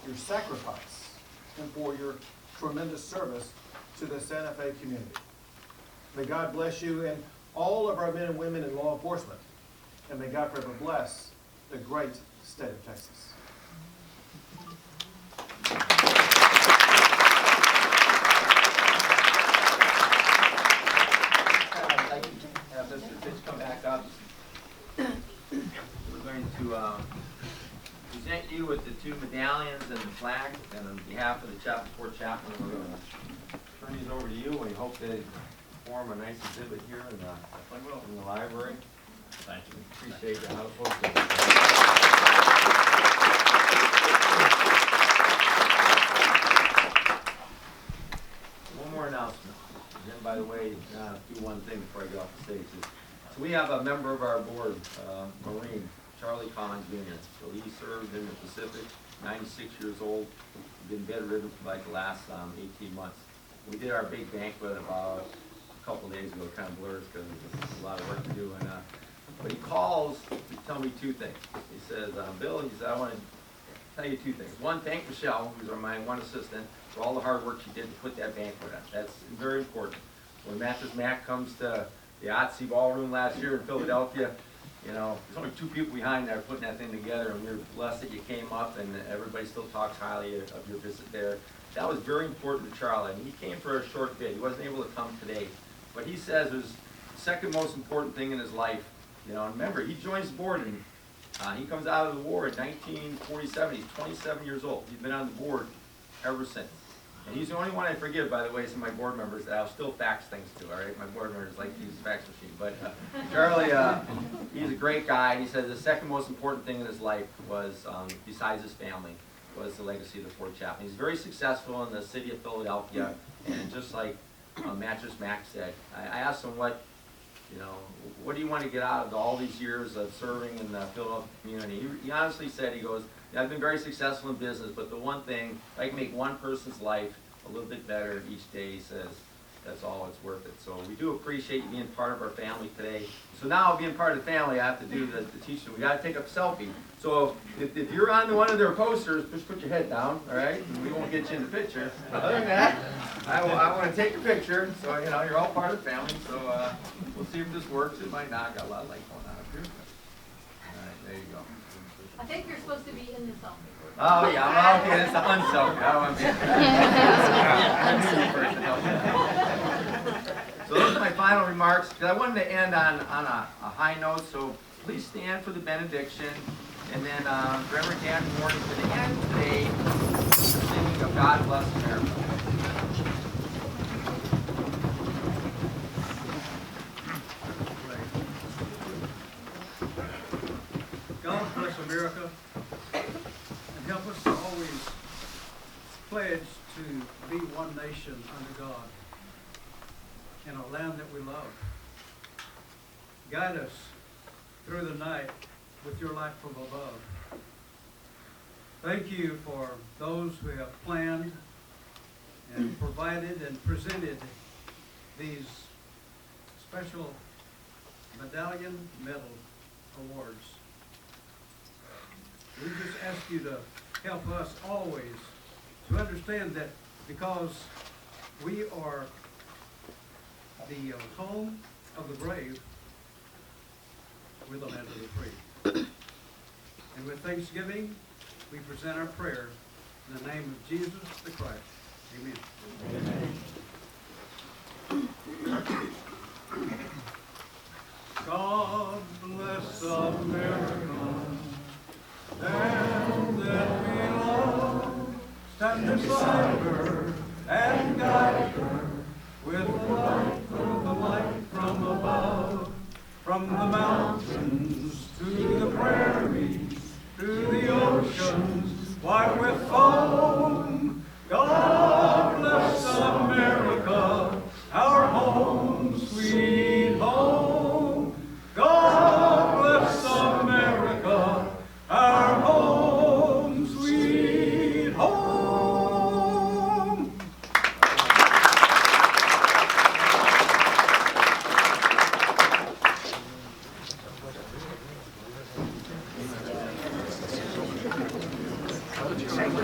your sacrifice, and for your tremendous service to the Santa Fe community. May God bless you and all of our men and women in law enforcement, and may God forever bless the great state of Texas. I'd like to have Mr. Fitch come back up. We're going to present you with the two medallions and the flag, and on behalf of the Four Chaplains, we're going to turn these over to you. We hope they form a nice exhibit here in the library. Thank you. Appreciate your help. One more announcement. And then, by the way, do one thing before I get off the stage. So we have a member of our board, Marine, Charlie Collins Jr. So he served in the Pacific, 96 years old, been bedridden for like the last 18 months. We did our big banquet about a couple days ago, kind of blurs because there's a lot of work to do. And but he calls to tell me two things. He says, Bill, he said, I want to tell you two things. One, thank Michelle, who's my one assistant, for all the hard work she did to put that banquet on. That's very important. When Mattress Mack comes to the OTC ballroom last year in Philadelphia, you know, there's only two people behind there putting that thing together, and we were blessed that you came up, and everybody still talks highly of your visit there. That was very important to Charlie, and he came for a short bit. He wasn't able to come today, but he says it was the second most important thing in his life. You know, and remember, he joins the board, and he comes out of the war in 1947. He's 27 years old. He's been on the board ever since. And he's the only one I forgive, by the way, some of my board members that I'll still fax things to, all right? My board members like to use the fax machine. But Charlie, he's a great guy. And he says the second most important thing in his life was, besides his family, was the legacy of the Four Chaplains. He's very successful in the city of Philadelphia. And just like Mattress Mack said. I asked him what do you want to get out of all these years of serving in the Philadelphia community? He honestly said, he goes, I've been very successful in business, but the one thing, if I can make one person's life a little bit better each day, he says, that's all it's worth it. So we do appreciate you being part of our family today. So now, being part of the family, I have to do the teaching. We got to take a selfie. So if you're on one of their posters, just put your head down, all right? And we won't get you in the picture. Other than that, I want to take a picture. So, you're all part of the family. So we'll see if this works. It might not. Got a lot of light going on up here. All right, there you go. I think you're supposed to be in the selfie. Oh, yeah, well, okay, that's the unselfie. I don't want to be. So those are my final remarks, because I wanted to end on a high note, so please stand for the benediction, and then Reverend Dan Warren is going to end today singing of God Bless America. God bless America, and help us to always pledge to be one nation under God in a land that we love. Guide us through the night with your light from above. Thank you for those who have planned and provided and presented these special medallion medal awards. We just ask you to help us always to understand that because we are the home of the brave, we're the land of the free. And with thanksgiving, we present our prayer in the name of Jesus the Christ. Amen. God bless America, and that we love, stand beside her and guide her with the light from above, from the mountains to the prairies, to the oceans, white with foam. God bless America, our home, sweet home. God bless America, our home, sweet home.